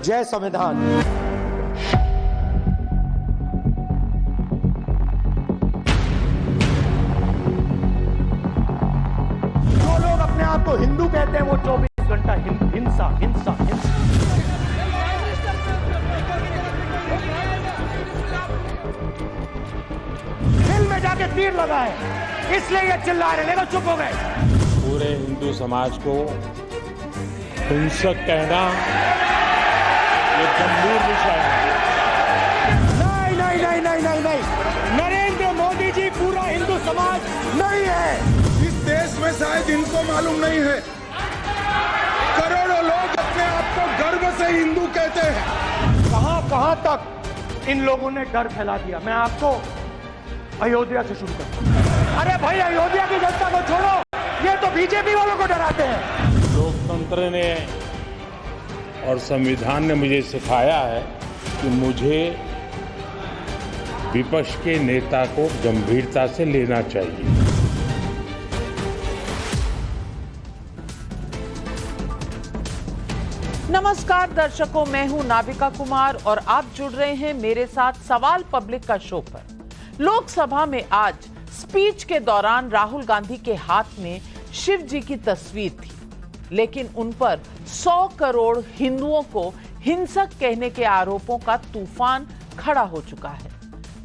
जय संविधान। जो लोग अपने आप को हिंदू कहते हैं वो 24 घंटा हिंसा हिंसा हिंसा। दिल में जाके तीर लगाए, इसलिए ये चिल्ला रहे, लेकिन चुप हो गए। पूरे हिंदू समाज को हिंसक कहना ये गंभीर विषय है। नहीं नहीं नहीं नहीं नहीं नहीं, नरेंद्र मोदी जी पूरा हिंदू समाज नहीं है। इस देश में शायद इनको मालूम नहीं है, करोड़ों लोग अपने आप को गर्व से हिंदू कहते हैं। कहां तक इन लोगों ने डर फैला दिया। मैं आपको अयोध्या से शुरू करता। अरे भाई, अयोध्या की जनता को छोड़ो, ये तो बीजेपी वालों को डराते हैं। लोकतंत्र ने और संविधान ने मुझे सिखाया है कि मुझे विपक्ष के नेता को गंभीरता से लेना चाहिए। नमस्कार दर्शकों, मैं हूं नाविका कुमार और आप जुड़ रहे हैं मेरे साथ सवाल पब्लिक का शो पर। लोकसभा में आज स्पीच के दौरान राहुल गांधी के हाथ में शिव जी की तस्वीर थी, लेकिन उन पर 100 करोड़ हिंदुओं को हिंसक कहने के आरोपों का तूफान खड़ा हो चुका है।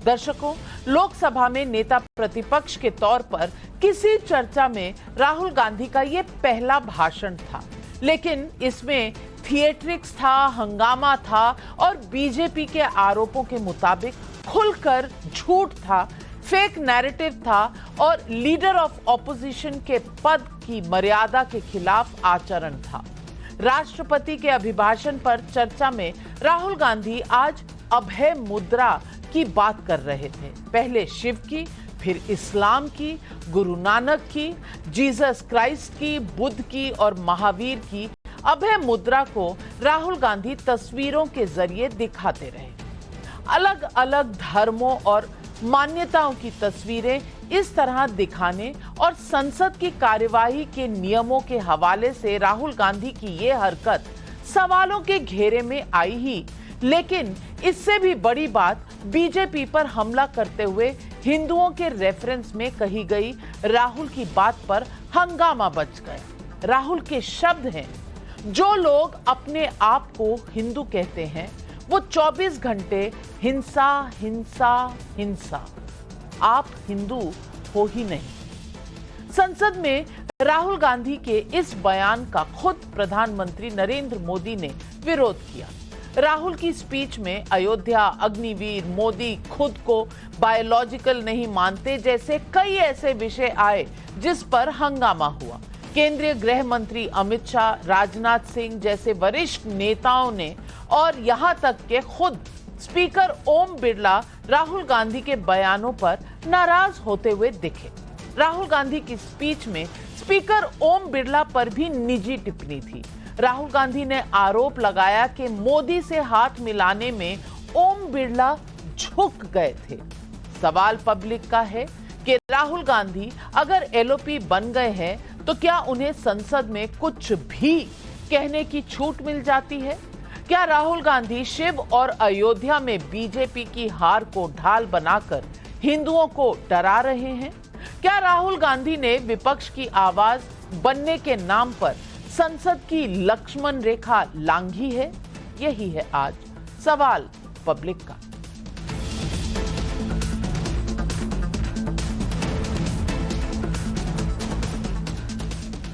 दर्शकों, लोकसभा में नेता प्रतिपक्ष के तौर पर किसी चर्चा में राहुल गांधी का ये पहला भाषण था, लेकिन इसमें थिएट्रिक्स था, हंगामा था और बीजेपी के आरोपों के मुताबिक खुलकर झूठ था, फेक नैरेटिव था और लीडर ऑफ ऑपोजिशन के पद की मर्यादा के खिलाफ आचरण था। राष्ट्रपति के अभिभाषण पर चर्चा में राहुल गांधी आज अभय मुद्रा की बात कर रहे थे। पहले शिव की, फिर इस्लाम की, गुरु नानक की, जीसस क्राइस्ट की, बुद्ध की और महावीर की अभय मुद्रा को राहुल गांधी तस्वीरों के जरिए दिखाते रहे। अलग अलग धर्मों और मान्यताओं की तस्वीरें इस तरह दिखाने और संसद की कार्यवाही के नियमों के हवाले से राहुल गांधी की ये हरकत सवालों के घेरे में आई ही, लेकिन इससे भी बड़ी बात बीजेपी पर हमला करते हुए हिंदुओं के रेफरेंस में कही गई राहुल की बात पर हंगामा बच गया। राहुल के शब्द हैं, जो लोग अपने आप को हिंदू कहते हैं वो 24 घंटे हिंसा हिंसा हिंसा। आप हिंदू हो ही नहीं। संसद में राहुल गांधी के इस बयान का खुद प्रधानमंत्री नरेंद्र मोदी ने विरोध किया। राहुल की स्पीच में अयोध्या, अग्निवीर, मोदी खुद को बायोलॉजिकल नहीं मानते जैसे कई ऐसे विषय आए जिस पर हंगामा हुआ। केंद्रीय गृह मंत्री अमित शाह, राजनाथ सिंह जैसे वरिष्ठ नेताओं ने और यहां तक के खुद स्पीकर ओम बिरला राहुल गांधी के बयानों पर नाराज होते हुए दिखे। राहुल गांधी की स्पीच में स्पीकर ओम बिरला पर भी निजी टिप्पणी थी। राहुल गांधी ने आरोप लगाया कि मोदी से हाथ मिलाने में ओम बिरला झुक गए थे। सवाल पब्लिक का है कि राहुल गांधी अगर एलओपी बन गए हैं तो क्या उन्हें संसद में कुछ भी कहने की छूट मिल जाती है? क्या राहुल गांधी शिव और अयोध्या में बीजेपी की हार को ढाल बनाकर हिंदुओं को डरा रहे हैं? क्या राहुल गांधी ने विपक्ष की आवाज बनने के नाम पर संसद की लक्ष्मण रेखा लांघी है? यही है आज सवाल पब्लिक का।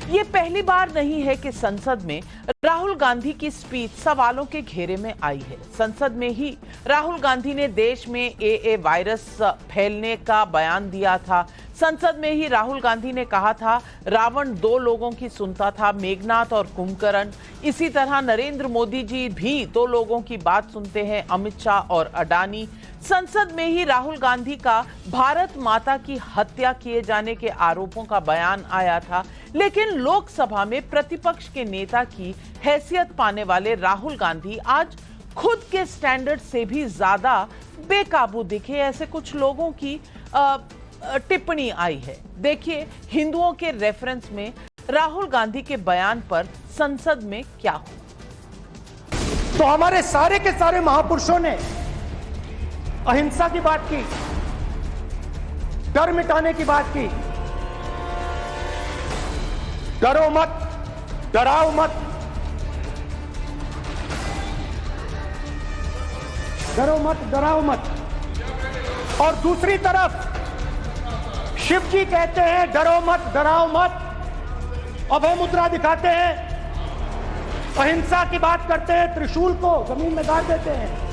ये पहली बार नहीं है कि संसद में राहुल गांधी की स्पीच सवालों के घेरे में आई है। संसद में ही राहुल गांधी ने देश में एए वायरस फैलने का बयान दिया था। संसद में ही राहुल गांधी ने कहा था रावण 2 लोगों की सुनता था, मेघनाथ और कुंभकर्ण। इसी तरह नरेंद्र मोदी जी भी 2 लोगों की बात सुनते हैं, अमित शाह और अडानी। संसद में ही राहुल गांधी का भारत माता की हत्या किए जाने के आरोपों का बयान आया था, लेकिन लोकसभा में प्रतिपक्ष के नेता की हैसियत पाने वाले राहुल गांधी आज खुद के स्टैंडर्ड से भी ज्यादा बेकाबू दिखे। ऐसे कुछ लोगों की टिप्पणी आई है। देखिए हिंदुओं के रेफरेंस में राहुल गांधी के बयान पर संसद में क्या हुआ। तो हमारे सारे के सारे महापुरुषों ने अहिंसा की बात की, डर मिटाने की बात की। डरो मत, डराओ मत, डरो मत, डराओ मत। और दूसरी तरफ शिव जी कहते हैं डरो मत, डराओ मत, अभय मुद्रा दिखाते हैं, अहिंसा की बात करते हैं, त्रिशूल को जमीन में गाड़ देते हैं।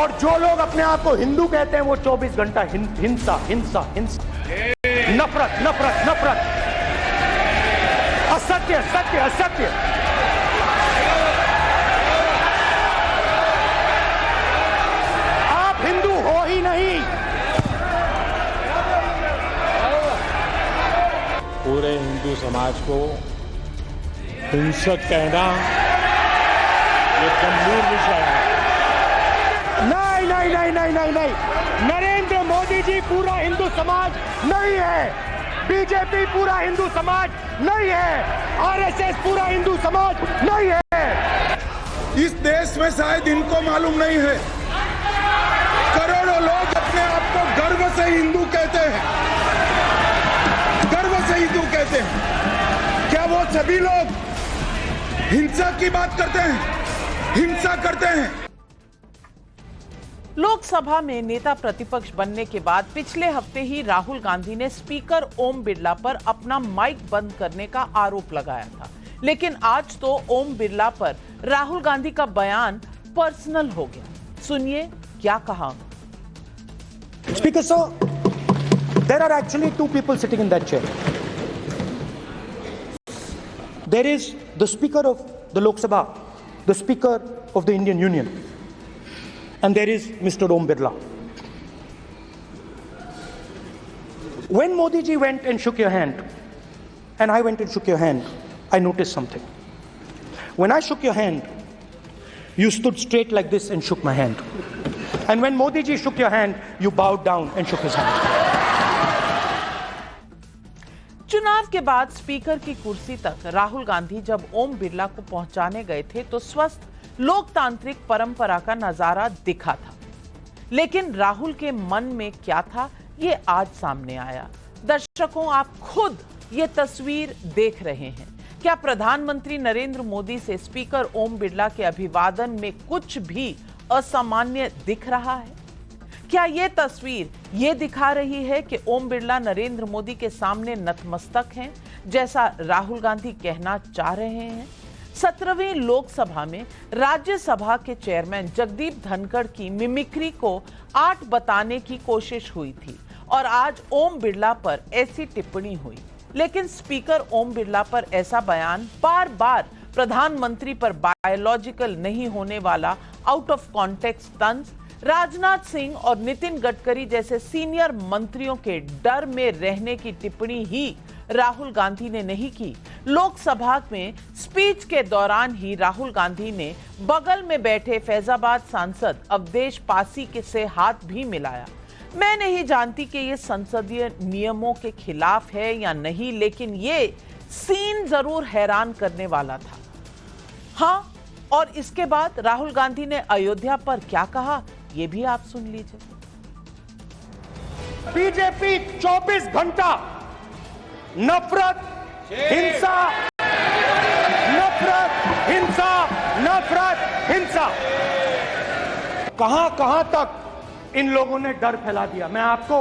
और जो लोग अपने आप को हिंदू कहते हैं वो 24 घंटा हिंसा हिंसा हिंसा, नफरत नफरत नफरत, असत्य सत्य असत्य। आप हिंदू हो ही नहीं। पूरे हिंदू समाज को हिंसक कहना ये गंभीर विषय है। नहीं नहीं नहीं नहीं नहीं नहीं, नरेंद्र मोदी जी पूरा हिंदू समाज नहीं है, बीजेपी पूरा हिंदू समाज नहीं है, आरएसएस पूरा हिंदू समाज नहीं है। इस देश में शायद इनको मालूम नहीं है, करोड़ों लोग अपने आप को गर्व से हिंदू कहते हैं, गर्व से हिंदू कहते हैं। क्या वो सभी लोग हिंसा की बात करते हैं, हिंसा करते हैं? लोकसभा में नेता प्रतिपक्ष बनने के बाद पिछले हफ्ते ही राहुल गांधी ने स्पीकर ओम बिरला पर अपना माइक बंद करने का आरोप लगाया था, लेकिन आज तो ओम बिरला पर राहुल गांधी का बयान पर्सनल हो गया। सुनिए क्या कहा। Speaker sir, there are actually two people sitting in that chair. There is the Speaker of the Lok Sabha, the Speaker of the Indian Union, and there is Mr. Om Birla. When Modi ji went and shook your hand, and I went and shook your hand, I noticed something. When I shook your hand, you stood straight like this and shook my hand. And when Modi ji shook your hand, you bowed down and shook his hand. चुनाव के बाद speaker की कुर्सी तक राहुल गांधी जब ओम बिरला को पहुंचाने गए थे तो स्वस्थ लोकतांत्रिक परंपरा का नजारा दिखा था, लेकिन राहुल के मन में क्या था ये आज सामने आया। दर्शकों, आप खुद ये तस्वीर देख रहे हैं। क्या प्रधानमंत्री नरेंद्र मोदी से स्पीकर ओम बिरला के अभिवादन में कुछ भी असामान्य दिख रहा है? क्या ये तस्वीर ये दिखा रही है कि ओम बिरला नरेंद्र मोदी के सामने नतमस्तक हैं, जैसा राहुल गांधी कहना चाह रहे हैं? 17वीं लोकसभा में राज्यसभा के चेयरमैन जगदीप धनखड़ की मिमिक्री को आर्ट बताने की कोशिश हुई थी और आज ओम बिरला पर ऐसी टिप्पणी हुई, लेकिन स्पीकर ओम बिरला पर ऐसा बयान, बार बार प्रधानमंत्री पर बायोलॉजिकल नहीं होने वाला आउट ऑफ कॉन्टेक्स्ट तंज, राजनाथ सिंह और नितिन गडकरी जैसे सीनियर मंत्रियों के डर में रहने की टिप्पणी ही राहुल गांधी ने नहीं की। लोकसभा में स्पीच के दौरान ही राहुल गांधी ने बगल में बैठे फैजाबाद सांसद अवधेश पासी के से हाथ भी मिलाया। मैं नहीं जानती कि ये संसदीय नियमों के खिलाफ है या नहीं, लेकिन ये सीन जरूर हैरान करने वाला था। हाँ, और इसके बाद राहुल गांधी ने अयोध्या पर क्या कहा ये भी आप सुन लीजिए। बीजेपी 24 घंटा नफरत, हिंसा, नफरत, हिंसा, नफरत, हिंसा। कहां तक इन लोगों ने डर फैला दिया। मैं आपको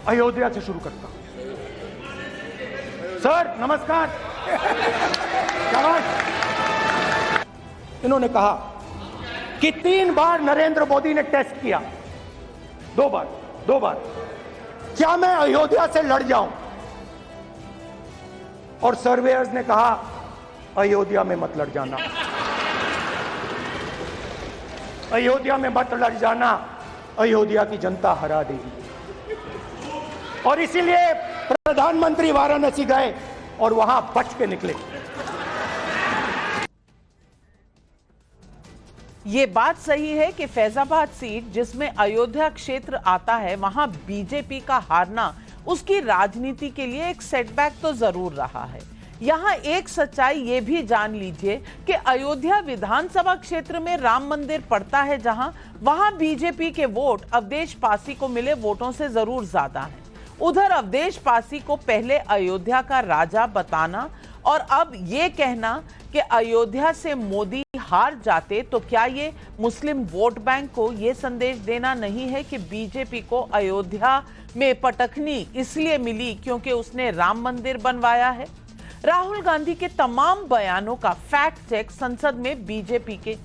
अयोध्या से शुरू करता हूं। सर नमस्कार। इन्होंने कहा कि 3 बार नरेंद्र मोदी ने टेस्ट किया, 2 बार क्या मैं अयोध्या से लड़ जाऊं? और सर्वेयर्स ने कहा अयोध्या में मत लड़ जाना, अयोध्या में मत लड़ जाना, अयोध्या की जनता हरा देगी। और इसीलिए प्रधानमंत्री वाराणसी गए और वहां बच के निकले। ये बात सही है कि फैजाबाद सीट जिसमें अयोध्या क्षेत्र आता है, वहां बीजेपी का हारना उसकी राजनीति के लिए एक सेटबैक तो जरूर रहा है, यहां एक सच्चाई ये भी जान लीजिए कि अयोध्या विधानसभा क्षेत्र में राम मंदिर पड़ता है, जहां वहां बीजेपी के वोट अवधेश पासी को मिले वोटों से जरूर ज्यादा हैं। उधर अवधेश पासी को पहले अयोध्या का राजा बताना और अब ये कहना कि अयोध्या से मोदी हार जाते तो क्या ये मुस्लिम वोट बैंक को ये संदेश देना नहीं है कि बीजेपी को अयोध्या में पटखनी इसलिए मिली क्योंकि उसने राम मंदिर बनवाया है? राहुल गांधी के तमाम बयानों का फैक्ट चेक संसद में बीजेपी के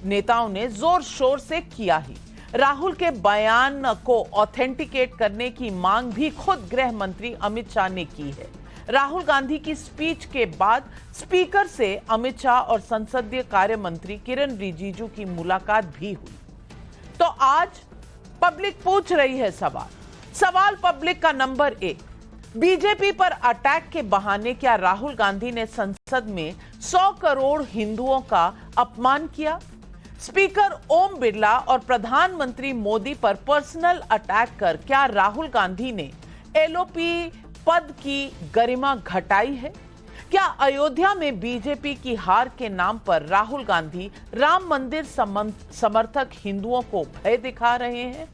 नेताओं ने जोर शोर से किया ही। राहुल के बयान को ऑथेंटिकेट करने की मांग भी खुद गृह मंत्री अमित शाह ने की है। राहुल गांधी की स्पीच के बाद स्पीकर से अमित शाह और संसदीय कार्य मंत्री किरण रिजिजू की मुलाकात भी हुई। तो आज पब्लिक पूछ रही है सवाल पब्लिक का नंबर 1, बीजेपी पर अटैक के बहाने क्या राहुल गांधी ने संसद में 100 करोड़ हिंदुओं का अपमान किया? स्पीकर ओम बिरला और प्रधानमंत्री मोदी पर पर्सनल अटैक कर क्या राहुल गांधी ने एलओपी पद की गरिमा घटाई है? क्या अयोध्या में बीजेपी की हार के नाम पर राहुल गांधी राम मंदिर समर्थक हिंदुओं को भय दिखा रहे हैं?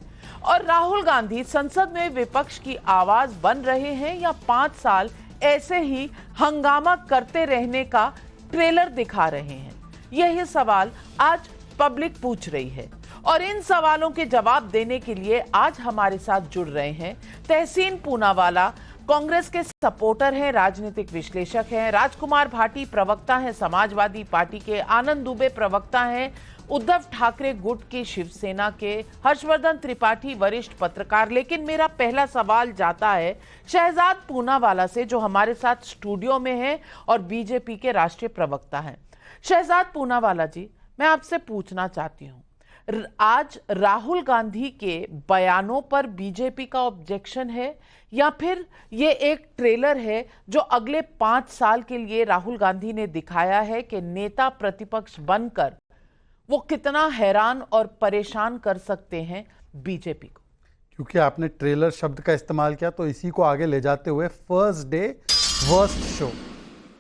और राहुल गांधी संसद में विपक्ष की आवाज बन रहे हैं या 5 साल ऐसे ही हंगामा करते रहने का ट्रेलर दिखा रहे हैं? यही सवाल आज पब्लिक पूछ रही है और इन सवालों के जवाब देने के लिए आज हमारे साथ जुड़ रहे हैं तहसीन पूनावाला, कांग्रेस के सपोर्टर हैं, राजनीतिक विश्लेषक हैं, राजकुमार भाटी प्रवक्ता हैं समाजवादी पार्टी के, आनंद दुबे प्रवक्ता हैं उद्धव ठाकरे गुट की शिवसेना के, हर्षवर्धन त्रिपाठी वरिष्ठ पत्रकार। लेकिन मेरा पहला सवाल जाता है शहजाद पूनावाला से, जो हमारे साथ स्टूडियो में है और बीजेपी के राष्ट्रीय प्रवक्ता हैं। शहजाद पूनावाला जी, मैं आपसे पूछना चाहती हूं, आज राहुल गांधी के बयानों पर बीजेपी का ऑब्जेक्शन है या फिर ये एक ट्रेलर है जो अगले 5 साल के लिए राहुल गांधी ने दिखाया है कि नेता प्रतिपक्ष बनकर वो कितना हैरान और परेशान कर सकते हैं बीजेपी को? क्योंकि आपने ट्रेलर शब्द का इस्तेमाल किया तो इसी को आगे ले जाते हुए फर्स्ट डे वर्स्ट शो,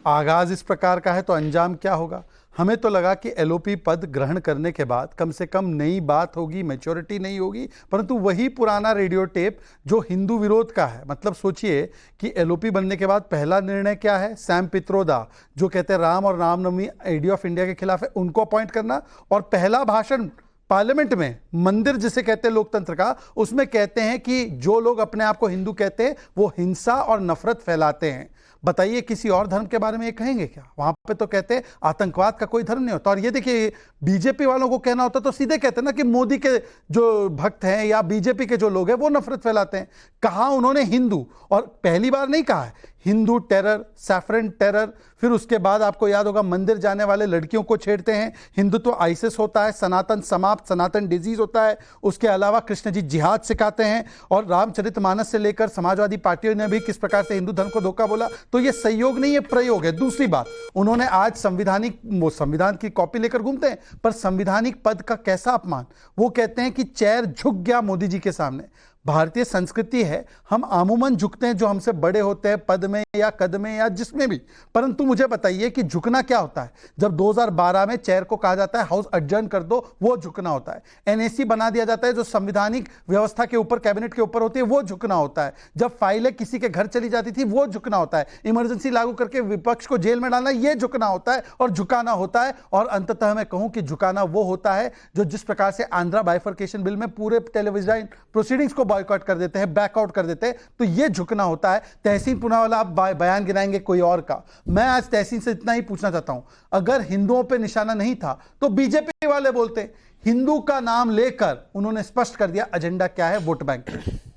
आगाज इस प्रकार का है तो अंजाम क्या होगा? हमें तो लगा कि एलओपी पद ग्रहण करने के बाद कम से कम नई बात होगी, मैच्योरिटी नहीं होगी, परंतु वही पुराना रेडियो टेप जो हिंदू विरोध का है। मतलब सोचिए कि एलओपी बनने के बाद पहला निर्णय क्या है? सैम पित्रोदा, जो कहते हैं राम और रामनवमी आइडिया ऑफ इंडिया के खिलाफ है, उनको अपॉइंट करना। और पहला भाषण पार्लियामेंट में, मंदिर जिसे कहते हैं लोकतंत्र का, उसमें कहते हैं कि जो लोग अपने आप को हिंदू कहते हैं वो हिंसा और नफरत फैलाते हैं। बताइए किसी और धर्म के बारे में ये कहेंगे क्या? वहां पे तो कहते हैं आतंकवाद का कोई धर्म नहीं होता। और ये देखिए, बीजेपी वालों को कहना होता तो सीधे कहते हैं ना कि मोदी के जो भक्त हैं या बीजेपी के जो लोग हैं वो नफरत फैलाते हैं। कहा उन्होंने हिंदू, और पहली बार नहीं कहा है, हिंदू टेरर, सैफरन टेरर। फिर उसके बाद आपको याद होगा मंदिर जाने वाले लड़कियों को छेड़ते हैं, हिंदुत्व आईसिस होता है, सनातन समाप्त, सनातन डिजीज होता है। उसके अलावा कृष्ण जी जिहाद सिखाते हैं, और रामचरितमानस से लेकर समाजवादी पार्टियों ने भी किस प्रकार से हिंदू धर्म को धोखा बोला। तो ये सहयोग नहीं, ये प्रयोग है। दूसरी बात, उन्होंने आज संविधान की कॉपी लेकर घूमते हैं, पर संविधानिक पद का कैसा अपमान। वो कहते हैं कि चेयर झुक गया मोदी जी के सामने। भारतीय संस्कृति है, हम आमूमन झुकते हैं जो हमसे बड़े होते हैं, पद में या कद में या जिसमें भी। परंतु मुझे बताइए कि झुकना क्या होता है? जब 2012 में चेयर को कहा जाता है हाउस एडजर्न कर दो, वो झुकना होता है। एनएसी बना दिया जाता है जो संवैधानिक व्यवस्था के ऊपर, कैबिनेट के ऊपर होती है, वो झुकना होता है। जब फाइलें किसी के घर चली जाती थी, वो झुकना होता है। इमरजेंसी लागू करके विपक्ष को जेल में डालना, ये झुकना होता है और झुकाना होता है। और अंततः मैं कहूं कि झुकाना वो होता है जो जिस प्रकार से आंध्रा बाइफर्केशन बिल में पूरे टेलीविजन प्रोसीडिंग्स को बॉयकॉट कर देते हैं, बैकआउट कर देते हैं, तो ये झुकना होता है। तहसीन पूनावाला आप बयान गिनाएंगे कोई और का, मैं आज तहसीन से इतना ही पूछना चाहता हूं, अगर हिंदुओं पे निशाना नहीं था तो बीजेपी वाले बोलते। हिंदू का नाम लेकर उन्होंने स्पष्ट कर दिया एजेंडा क्या है, वोट बैंक।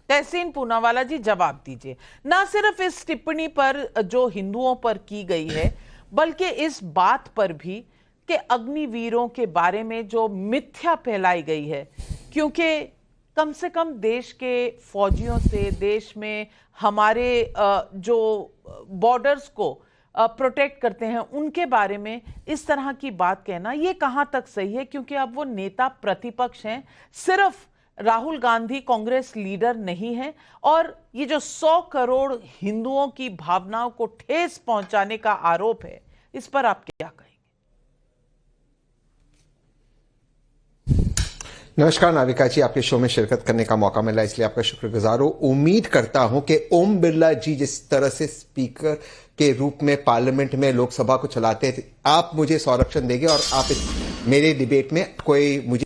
तहसीन पूनावाला जी जवाब दीजिए, ना सिर्फ इस टिप्पणी पर जो हिंदुओं पर की गई है, बल्कि इस बात पर भी कि अग्निवीरों के बारे में जो मिथ्या फैलाई गई है, क्योंकि कम से कम देश के फौजियों से, देश में हमारे जो बॉर्डर्स को प्रोटेक्ट करते हैं, उनके बारे में इस तरह की बात कहना, ये कहां तक सही है? क्योंकि अब वो नेता प्रतिपक्ष हैं, सिर्फ राहुल गांधी कांग्रेस लीडर नहीं है और ये जो 100 करोड़ हिंदुओं की भावनाओं को ठेस पहुंचाने का आरोप है, इस पर आप क्या कहेंगे? नमस्कार नाविका जी, आपके शो में शिरकत करने का मौका मिला इसलिए आपका शुक्रगुजार हूं। उम्मीद करता हूं कि ओम बिरला जी जिस तरह से स्पीकर के रूप में पार्लियामेंट में लोकसभा को चलाते थे, आप मुझे संरक्षण देंगे और आप मेरे डिबेट में कोई मुझे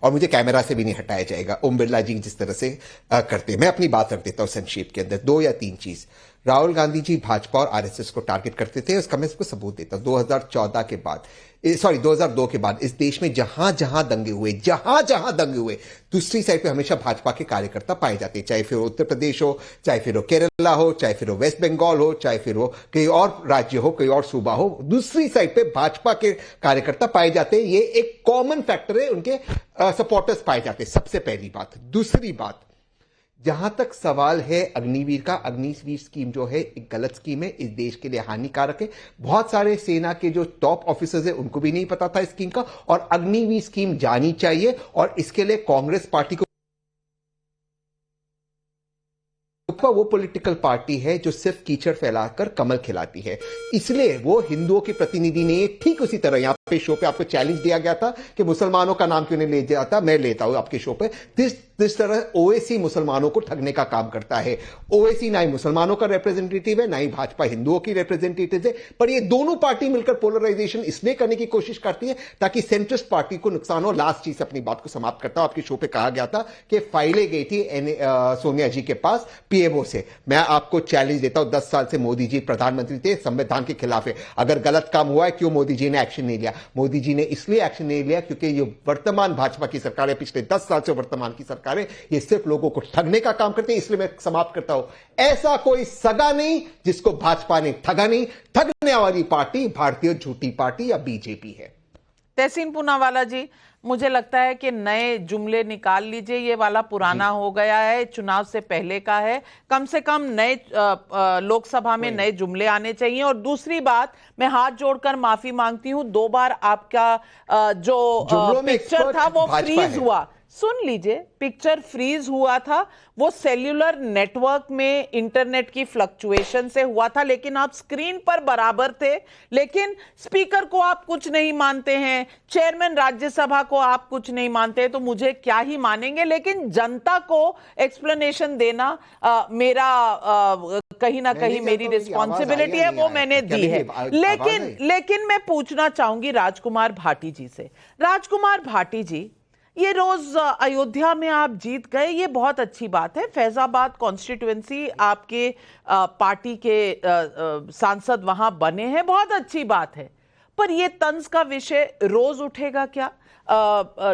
और मुझे कैमरा से भी नहीं हटाया जाएगा ओम बिरला जी जिस तरह से करते हैं। मैं अपनी बात रख देता हूं संक्षेप के अंदर, 2 या 3 चीज। राहुल गांधी जी भाजपा और आरएसएस को टारगेट करते थे, उसका मैं इसको सबूत देता हूं। 2014 के बाद 2002 के बाद इस देश में जहां जहां दंगे हुए दूसरी साइड पे हमेशा भाजपा के कार्यकर्ता पाए जाते हैं, चाहे फिर उत्तर प्रदेश हो, चाहे फिर वो केरला हो, चाहे फिर वो वेस्ट बंगाल हो, चाहे फिर वो कई और राज्य हो, कोई और सूबा हो, दूसरी साइड पे भाजपा के कार्यकर्ता पाए जाते हैं। ये एक कॉमन फैक्टर है, उनके सपोर्टर्स पाए जाते हैं, सबसे पहली बात। दूसरी बात, जहां तक सवाल है अग्निवीर का, अग्निवीर स्कीम जो है एक गलत स्कीम है, इस देश के लिए हानिकारक है। बहुत सारे सेना के जो टॉप ऑफिसर्स है उनको भी नहीं पता था इस स्कीम का, और अग्निवीर स्कीम जानी चाहिए। और इसके लिए कांग्रेस पार्टी को, वो पॉलिटिकल पार्टी है जो सिर्फ कीचड़ फैलाकर कमल खिलाती है, इसलिए वो हिंदुओं के प्रतिनिधि नहीं है। ठीक उसी तरह यहां पे शो पे आपको चैलेंज दिया गया था कि मुसलमानों का नाम क्यों नहीं ले जाता, मैं लेता हूं आपके शो पे। जिस तरह ओवैसी मुसलमानों को ठगने का काम करता है, ओवैसी ना ही मुसलमानों का रिप्रेजेंटेटिव है, ना ही भाजपा हिंदुओं की रिप्रेजेंटेटिव है, पर ये दोनों पार्टी मिलकर पोलराइजेशन इसलिए करने की कोशिश करती है ताकि सेंट्रिस्ट पार्टी को नुकसान हो। लास्ट चीज अपनी बात को समाप्त करता हूं, आपके शो पे कहा गया था कि फाइलें गई थी सोनिया जी के पास पीएमओ से। मैं आपको चैलेंज देता हूं, 10 साल से मोदी जी प्रधानमंत्री थे, संविधान के खिलाफ है। अगर गलत काम हुआ है, क्यों मोदी जी ने एक्शन नहीं लिया? मोदी जी ने इसलिए एक्शन नहीं लिया क्योंकि ये वर्तमान भाजपा की सरकार है, पिछले 10 साल से वर्तमान की सरकार है, ये सिर्फ लोगों को ठगने का काम करते हैं। इसलिए मैं समाप्त करता हूं, ऐसा कोई सगा नहीं जिसको भाजपा ने ठगा नहीं। ठगने वाली पार्टी भारतीय झूठी पार्टी या बीजेपी है। तहसीन पूनावाला जी, मुझे लगता है कि नए जुमले निकाल लीजिए, ये वाला पुराना हो गया है, चुनाव से पहले का है। कम से कम नए लोकसभा में नए जुमले आने चाहिए। और दूसरी बात, मैं हाथ जोड़कर माफी मांगती हूं, 2 बार आपका जो पिक्चर था वो फ्रीज हुआ। सुन लीजिए, पिक्चर फ्रीज हुआ था, वो सेल्यूलर नेटवर्क में इंटरनेट की फ्लक्चुएशन से हुआ था, लेकिन आप स्क्रीन पर बराबर थे। लेकिन स्पीकर को आप कुछ नहीं मानते हैं, चेयरमैन राज्यसभा को आप कुछ नहीं मानते, तो मुझे क्या ही मानेंगे। लेकिन जनता को एक्सप्लेनेशन देना मेरा कहीं ना कहीं मेरी रिस्पॉन्सिबिलिटी है, वो मैंने दी है। लेकिन मैं पूछना चाहूंगी राजकुमार भाटी जी से। राजकुमार भाटी जी, ये रोज अयोध्या में आप जीत गए, ये बहुत अच्छी बात है। फैजाबाद कॉन्स्टिट्यूएंसी आपके पार्टी के सांसद वहां बने हैं, बहुत अच्छी बात है। पर ये तंज का विषय रोज उठेगा क्या?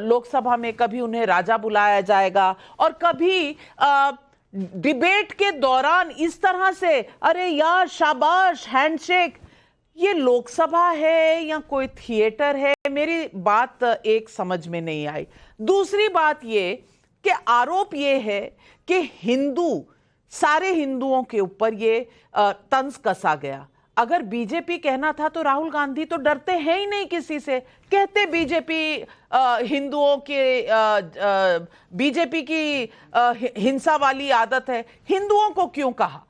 लोकसभा में कभी उन्हें राजा बुलाया जाएगा और कभी डिबेट के दौरान इस तरह से अरे यार शाबाश हैंडशेक। ये लोकसभा है या कोई थिएटर है? मेरी बात एक समझ में नहीं आई। दूसरी बात ये कि आरोप ये है कि सारे हिंदुओं के ऊपर ये तंज कसा गया। अगर बीजेपी कहना था तो राहुल गांधी तो डरते हैं ही नहीं किसी से। कहते बीजेपी हिंदुओं के बीजेपी की हिंसा वाली आदत है, हिंदुओं को क्यों कहा?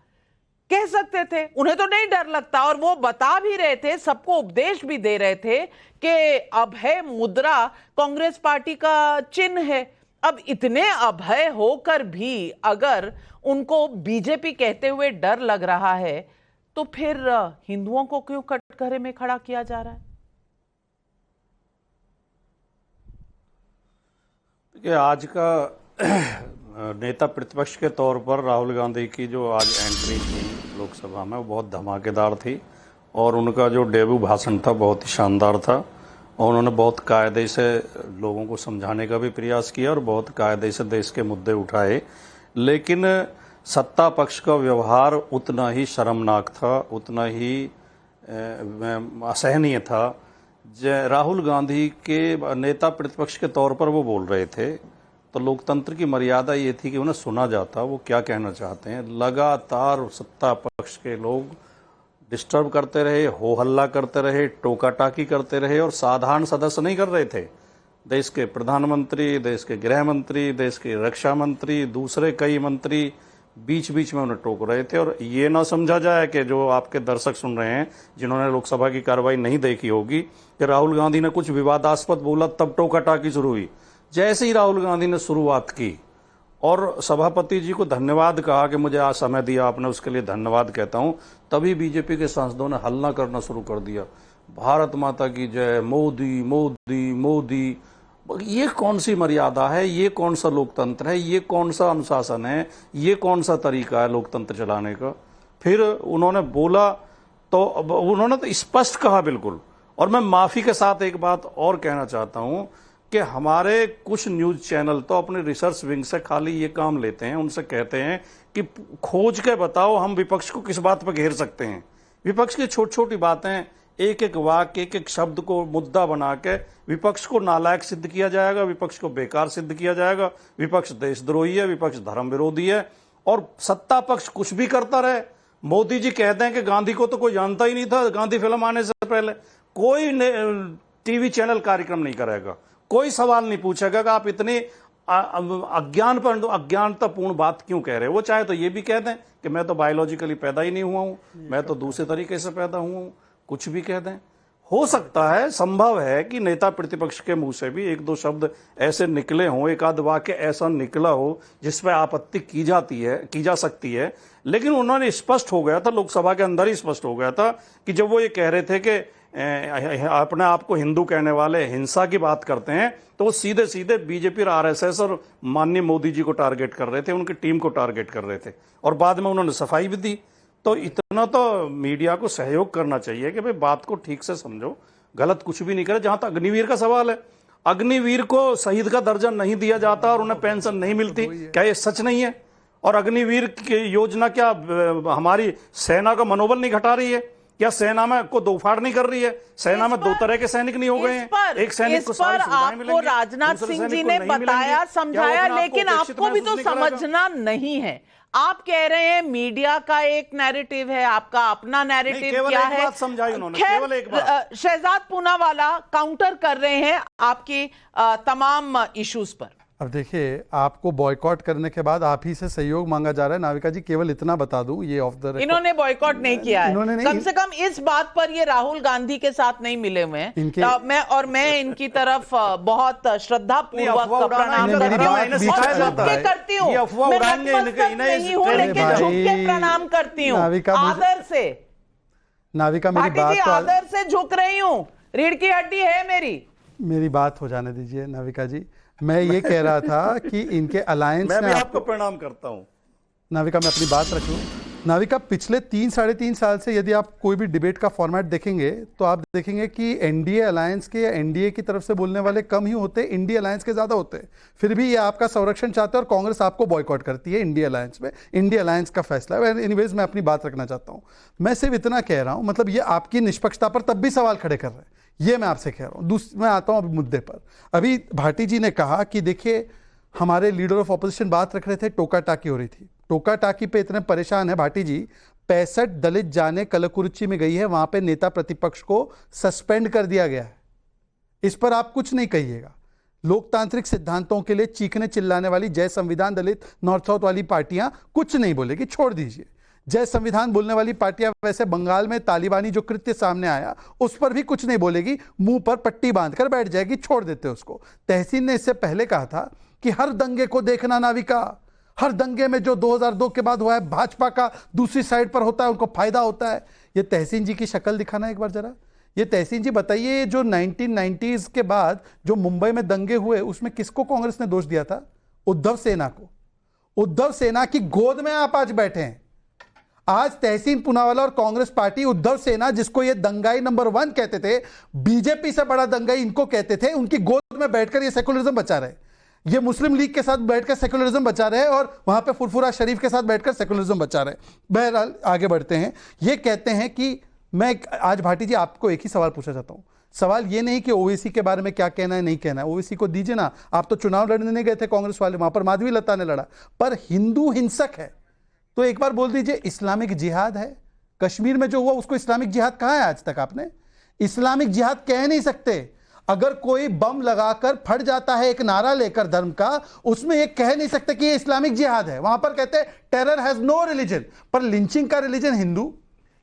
कह सकते थे, उन्हें तो नहीं डर लगता। और वो बता भी रहे थे, सबको उपदेश भी दे रहे थे कि अभय मुद्रा कांग्रेस पार्टी का चिन्ह है। अब इतने अभय होकर भी अगर उनको बीजेपी कहते हुए डर लग रहा है, तो फिर हिंदुओं को क्यों कटघरे में खड़ा किया जा रहा है? देखिए, आज का नेता प्रतिपक्ष के तौर पर राहुल गांधी की जो आज एंट्री थी लोकसभा में, वो बहुत धमाकेदार थी। और उनका जो डेब्यू भाषण था बहुत ही शानदार था, और उन्होंने बहुत कायदे से लोगों को समझाने का भी प्रयास किया और बहुत कायदे से देश के मुद्दे उठाए। लेकिन सत्ता पक्ष का व्यवहार उतना ही शर्मनाक था, उतना ही असहनीय था। राहुल गांधी के नेता प्रतिपक्ष के तौर पर वो बोल रहे थे, तो लोकतंत्र की मर्यादा ये थी कि उन्हें सुना जाता वो क्या कहना चाहते हैं। लगातार सत्ता पक्ष के लोग डिस्टर्ब करते रहे, हो हल्ला करते रहे, टोका टाकी करते रहे, और साधारण सदस्य नहीं कर रहे थे, देश के प्रधानमंत्री, देश के गृह मंत्री, देश के रक्षा मंत्री, दूसरे कई मंत्री बीच बीच में उन्हें टोक रहे थे। और ये ना समझा जाए कि जो आपके दर्शक सुन रहे हैं जिन्होंने लोकसभा की कार्रवाई नहीं देखी होगी कि राहुल गांधी ने कुछ विवादास्पद बोला तब टोका टाकी शुरू हुई। जैसे ही राहुल गांधी ने शुरुआत की और सभापति जी को धन्यवाद कहा कि मुझे आज समय दिया आपने, उसके लिए धन्यवाद कहता हूं, तभी बीजेपी के सांसदों ने हल्ला करना शुरू कर दिया, भारत माता की जय, मोदी मोदी मोदी। ये कौन सी मर्यादा है, ये कौन सा लोकतंत्र है, ये कौन सा अनुशासन है, ये कौन सा तरीका है लोकतंत्र चलाने का। फिर उन्होंने बोला तो उन्होंने तो स्पष्ट कहा बिल्कुल। और मैं माफी के साथ एक बात और कहना चाहता हूं कि हमारे कुछ न्यूज चैनल तो अपने रिसर्च विंग से खाली ये काम लेते हैं, उनसे कहते हैं कि खोज के बताओ हम विपक्ष को किस बात पर घेर सकते हैं। विपक्ष की छोटी छोटी बातें, एक एक वाक्य, एक एक शब्द को मुद्दा बना के विपक्ष को नालायक सिद्ध किया जाएगा, विपक्ष को बेकार सिद्ध किया जाएगा, विपक्ष देशद्रोही है, विपक्ष धर्म विरोधी है। और सत्ता पक्ष कुछ भी करता रहे। मोदी जी कहते हैं कि गांधी को तो कोई जानता ही नहीं था, गांधी फिल्म आने से पहले कोई टीवी चैनल कार्यक्रम नहीं करेगा, कोई सवाल नहीं पूछेगा कि आप इतनी अज्ञानतापूर्ण बात क्यों कह रहे हो। वो चाहे तो ये भी कह दें कि मैं तो बायोलॉजिकली पैदा ही नहीं हुआ हूं, मैं तो दूसरे तरीके से पैदा हुआ हूं, कुछ भी कह दें। हो सकता है, संभव है कि नेता प्रतिपक्ष के मुंह से भी एक दो शब्द ऐसे निकले हों, एक आध वाक्य ऐसा निकला हो जिस पर आपत्ति की जा सकती है। लेकिन उन्होंने स्पष्ट हो गया था, लोकसभा के अंदर ही स्पष्ट हो गया था कि जब वो ये कह रहे थे कि अपने आप को हिंदू कहने वाले हिंसा की बात करते हैं, तो वो सीधे सीधे बीजेपी और आरएसएस और माननीय मोदी जी को टारगेट कर रहे थे, उनकी टीम को टारगेट कर रहे थे। और बाद में उन्होंने सफाई भी दी। तो इतना तो मीडिया को सहयोग करना चाहिए कि भाई बात को ठीक से समझो, गलत कुछ भी नहीं करे। जहां तक अग्निवीर का सवाल है, अग्निवीर को शहीद का दर्जा नहीं दिया जाता और उन्हें पेंशन नहीं मिलती, क्या ये सच नहीं है? और अग्निवीर की योजना क्या हमारी सेना का मनोबल नहीं घटा रही है? क्या सेना में को दोफाड़ नहीं कर रही है? सेना में दो तरह के सैनिक नहीं हो गए हैं? एक सैनिक को सारी सुविधाएं मिलेंगी, आपको राजनाथ सिंह जी ने बताया, समझाया, लेकिन आपको भी तो समझना नहीं है। आप कह रहे हैं मीडिया का एक नैरेटिव है, आपका अपना नैरेटिव क्या है? समझाई उन्होंने, केवल एक बात। शहजाद पूनावाला काउंटर कर रहे हैं आपकी तमाम इश्यूज पर। अब देखिए, आपको बॉयकॉट करने के बाद आप ही से सहयोग मांगा जा रहा है। नाविका जी, केवल इतना बता दूं, ये ऑफ द इन्होंने बॉयकॉट नहीं किया है, कम से कम इस बात पर ये राहुल गांधी के साथ नहीं मिले हुए हैं। मैं इनकी तरफ बहुत श्रद्धा पूर्वक प्रणाम करती हूँ, मैं नतमस्तक नहीं हूँ, लेकिन झुक के प्रणाम करती हूँ, आदर से। नाविका, मेरी बात तो आदर से झुक रही हूँ, रीढ़ की हड्डी है मेरी बात हो जाने दीजिए। नाविका जी, मैं ये कह रहा था कि इनके अलायंस मैं भी आपको प्रणाम करता हूं। नाविका, मैं अपनी बात रख लूं। नाविका, पिछले 3-3.5 साल से यदि आप कोई भी डिबेट का फॉर्मेट देखेंगे तो आप देखेंगे कि एनडीए अलायंस के या एनडीए की तरफ से बोलने वाले कम ही होते, इंडिया अलायंस के ज्यादा होते। फिर भी ये आपका संरक्षण चाहते हैं और कांग्रेस आपको बॉयकॉट करती है इंडिया अलायंस में। इंडिया अलायंस का फैसला है। एनीवेज, मैं अपनी बात रखना चाहता हूं। मैं सिर्फ इतना कह रहा हूं, मतलब ये आपकी निष्पक्षता पर तब भी सवाल खड़े कर रहे हैं, ये मैं आपसे कह रहा हूं। मैं आता हूं अभी मुद्दे पर। अभी भाटी जी ने कहा कि देखिए, हमारे लीडर ऑफ ऑपोजिशन बात रख रहे थे, टोका टाकी हो रही थी। टोका टाकी पे इतने परेशान है भाटी जी, 65 दलित जाने कलकुरुचि में गई है, वहां पे नेता प्रतिपक्ष को सस्पेंड कर दिया गया है। इस पर आप कुछ नहीं कहिएगा। लोकतांत्रिक सिद्धांतों के लिए चीखने चिल्लाने वाली जय संविधान दलित नॉर्थ साउथ वाली पार्टियां कुछ नहीं बोलेगी, छोड़ दीजिए। जय संविधान बोलने वाली पार्टियां वैसे बंगाल में तालिबानी जो कृत्य सामने आया उस पर भी कुछ नहीं बोलेगी, मुंह पर पट्टी बांधकर बैठ जाएगी, छोड़ देते उसको। तहसीन ने इससे पहले कहा था कि हर दंगे को देखना नाविका, हर दंगे में जो 2002 के बाद हुआ है भाजपा का दूसरी साइड पर होता है, उनको फायदा होता है। ये तहसीन जी की शक्ल दिखाना एक बार जरा। ये तहसीन जी बताइए, जो 1990s के बाद जो मुंबई में दंगे हुए उसमें किसको कांग्रेस ने दोष दिया था? उद्धव सेना को। उद्धव सेना की गोद में आप आज बैठे हैं। आज तहसीन पूनावाला और कांग्रेस पार्टी उद्धव सेना, जिसको ये दंगाई नंबर 1 कहते थे, बीजेपी से बड़ा दंगाई इनको कहते थे, उनकी गोद में बैठकर ये सेकुलरिज्म बचा रहे। ये मुस्लिम लीग के साथ बैठकर सेकुलरिज्म बचा रहे और वहां पे फुरफुरा शरीफ के साथ बैठकर सेकुलरिज्म बचा रहे। बहरहाल आगे बढ़ते हैं। ये कहते हैं कि मैं आज भाटी जी आपको एक ही सवाल पूछना चाहता हूं। सवाल ये नहीं कि ओवैसी के बारे में क्या कहना है नहीं कहना है, ओवैसी को दीजिए ना, आप तो चुनाव लड़ने नहीं गए थे कांग्रेस वाले, वहां पर माधवी लता ने लड़ा। पर हिंदू हिंसक है तो एक बार बोल दीजिए इस्लामिक जिहाद है। कश्मीर में जो हुआ उसको इस्लामिक जिहाद कहा है आज तक आपने? इस्लामिक जिहाद कह नहीं सकते। अगर कोई बम लगाकर फट जाता है एक नारा लेकर धर्म का, उसमें ये कह नहीं सकते कि ये इस्लामिक जिहाद है। वहां पर कहते हैं टेरर हैज नो रिलीजन, पर लिंचिंग का रिलीजन हिंदू,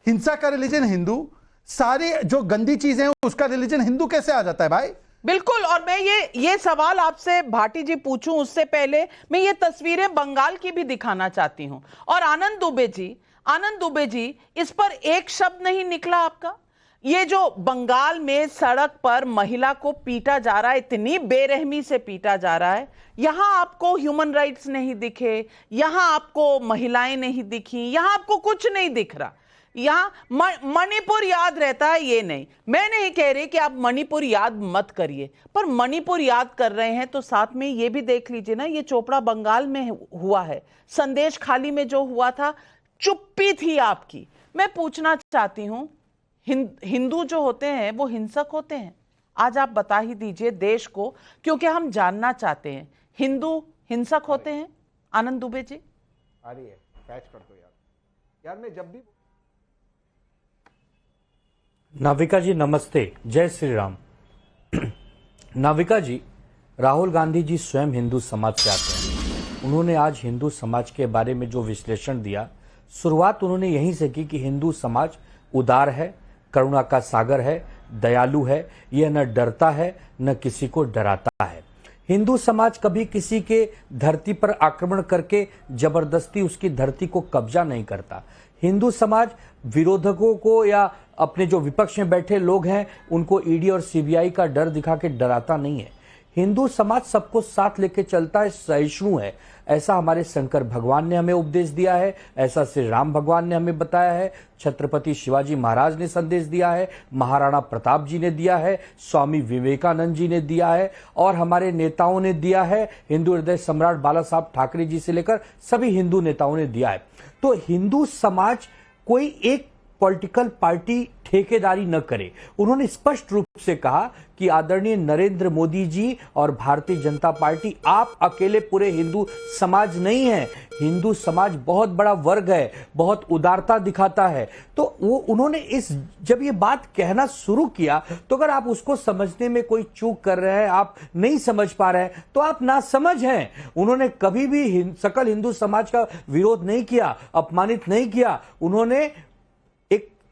हिंसा का रिलीजन हिंदू, सारी जो गंदी चीजें हैं उसका रिलीजन हिंदू कैसे आ जाता है भाई? बिल्कुल। और मैं ये सवाल आपसे भाटी जी पूछूं उससे पहले मैं ये तस्वीरें बंगाल की भी दिखाना चाहती हूं। और आनंद दुबे जी, इस पर एक शब्द नहीं निकला आपका। ये जो बंगाल में सड़क पर महिला को पीटा जा रहा है, इतनी बेरहमी से पीटा जा रहा है, यहां आपको ह्यूमन राइट्स नहीं दिखे, यहां आपको महिलाएं नहीं दिखी, यहां आपको कुछ नहीं दिख रहा। यहां मणिपुर याद रहता है, ये नहीं। मैं नहीं कह रही कि आप मणिपुर याद मत करिए, पर मणिपुर याद कर रहे हैं तो साथ में ये भी देख लीजिए ना, ये चोपड़ा बंगाल में हुआ है, संदेश खाली में जो हुआ था, चुप्पी थी आपकी। मैं पूछना चाहती हूं, हिंदू जो होते हैं वो हिंसक होते हैं? आज आप बता ही दीजिए देश को, क्योंकि हम जानना चाहते हैं, हिंदू हिंसक होते हैं? आनंद दुबे जी आ रही है, पैच कर दो यार मैं जब भी। नाविका जी नमस्ते, जय श्री राम। नाविका जी, राहुल गांधी जी स्वयं हिंदू समाज से आते हैं। उन्होंने आज हिंदू समाज के बारे में जो विश्लेषण दिया, शुरुआत उन्होंने यहीं से की कि हिंदू समाज उदार है, करुणा का सागर है, दयालु है, यह न डरता है न किसी को डराता है। हिंदू समाज कभी किसी के धरती पर आक्रमण करके जबरदस्ती उसकी धरती को कब्जा नहीं करता। हिंदू समाज विरोधकों को या अपने जो विपक्ष में बैठे लोग हैं उनको ईडी और सीबीआई का डर दिखा के डराता नहीं है। हिंदू समाज सबको साथ लेके चलता है, सहिष्णु है। ऐसा हमारे शंकर भगवान ने हमें उपदेश दिया है, ऐसा श्री राम भगवान ने हमें बताया है, छत्रपति शिवाजी महाराज ने संदेश दिया है, महाराणा प्रताप जी ने दिया है, स्वामी विवेकानंद जी ने दिया है और हमारे नेताओं ने दिया है। हिंदू हृदय सम्राट बाला साहब ठाकरे जी से लेकर सभी हिंदू नेताओं ने दिया है। तो हिंदू समाज कोई एक पॉलिटिकल पार्टी ठेकेदारी न करे। उन्होंने स्पष्ट रूप से कहा कि आदरणीय नरेंद्र मोदी जी और भारतीय जनता पार्टी, आप अकेले पूरे हिंदू समाज नहीं है। हिंदू समाज बहुत बड़ा वर्ग है, बहुत उदारता दिखाता है। तो वो उन्होंने जब ये बात कहना शुरू किया, तो अगर आप उसको समझने में कोई चूक कर रहे हैं, आप नहीं समझ पा रहे हैं, तो आप नासमझ हैं। उन्होंने कभी भी सकल हिंदू समाज का विरोध नहीं किया, अपमानित नहीं किया। उन्होंने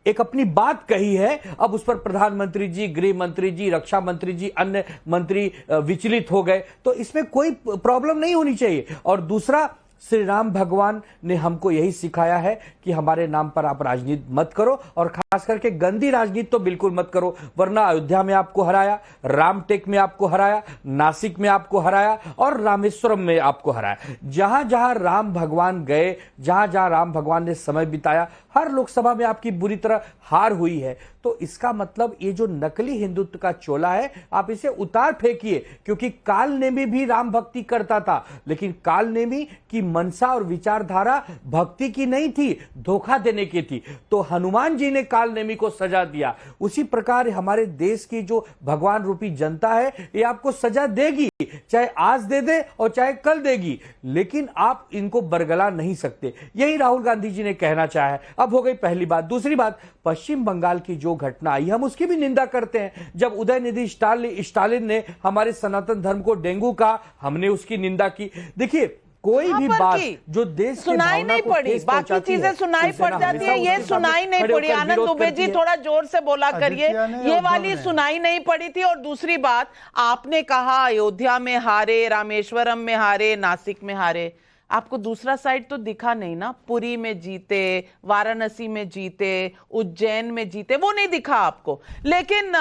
एक अपनी बात कही है। अब उस पर प्रधानमंत्री जी, गृह मंत्री जी, रक्षा मंत्री जी, अन्य मंत्री विचलित हो गए, तो इसमें कोई प्रॉब्लम नहीं होनी चाहिए। और दूसरा, श्री राम भगवान ने हमको यही सिखाया है कि हमारे नाम पर आप राजनीति मत करो, और खास करके गंदी राजनीति तो बिल्कुल मत करो, वरना अयोध्या में आपको हराया, रामटेक में आपको हराया, नासिक में आपको हराया और रामेश्वरम में आपको हराया। जहां जहां राम भगवान गए, जहां जहां राम भगवान ने समय बिताया, हर लोकसभा में आपकी बुरी तरह हार हुई है। तो इसका मतलब ये जो नकली हिंदुत्व का चोला है, आप इसे उतार फेंकिए। क्योंकि काल नेमी भी राम भक्ति करता था, लेकिन काल नेमी की मनसा और विचारधारा भक्ति की नहीं थी, धोखा देने की थी। तो हनुमान जी ने काल नेमी को सजा दिया। उसी प्रकार हमारे देश की जो भगवान रूपी जनता है, ये आपको सजा देगी, चाहे आज दे दे और चाहे कल देगी, लेकिन आप इनको बरगला नहीं सकते। यही राहुल गांधी जी ने कहना चाहा है। अब हो गई पहली बात। दूसरी बात, पश्चिम बंगाल की जो घटना आई, हम उसकी भी निंदा करते हैं। जब उदयनिधि स्टालिन ने हमारे सनातन धर्म को डेंगू कहा, हमने उसकी निंदा की। देखिए, कोई भी बात जो देश सुनाई नहीं पड़ी, बाकी चीजें सुनाई पड़ जाती है, ये सुनाई नहीं पड़ी। आनंद दुबे जी थोड़ा जोर से बोला करिए, ये वाली सुनाई नहीं पड़ी थी। और दूसरी बात, आपने कहा अयोध्या में हारे, रामेश्वरम में हारे, नासिक में हारे, आपको दूसरा साइड तो दिखा नहीं ना। पुरी में जीते, वाराणसी में जीते, उज्जैन में जीते, वो नहीं दिखा आपको। लेकिन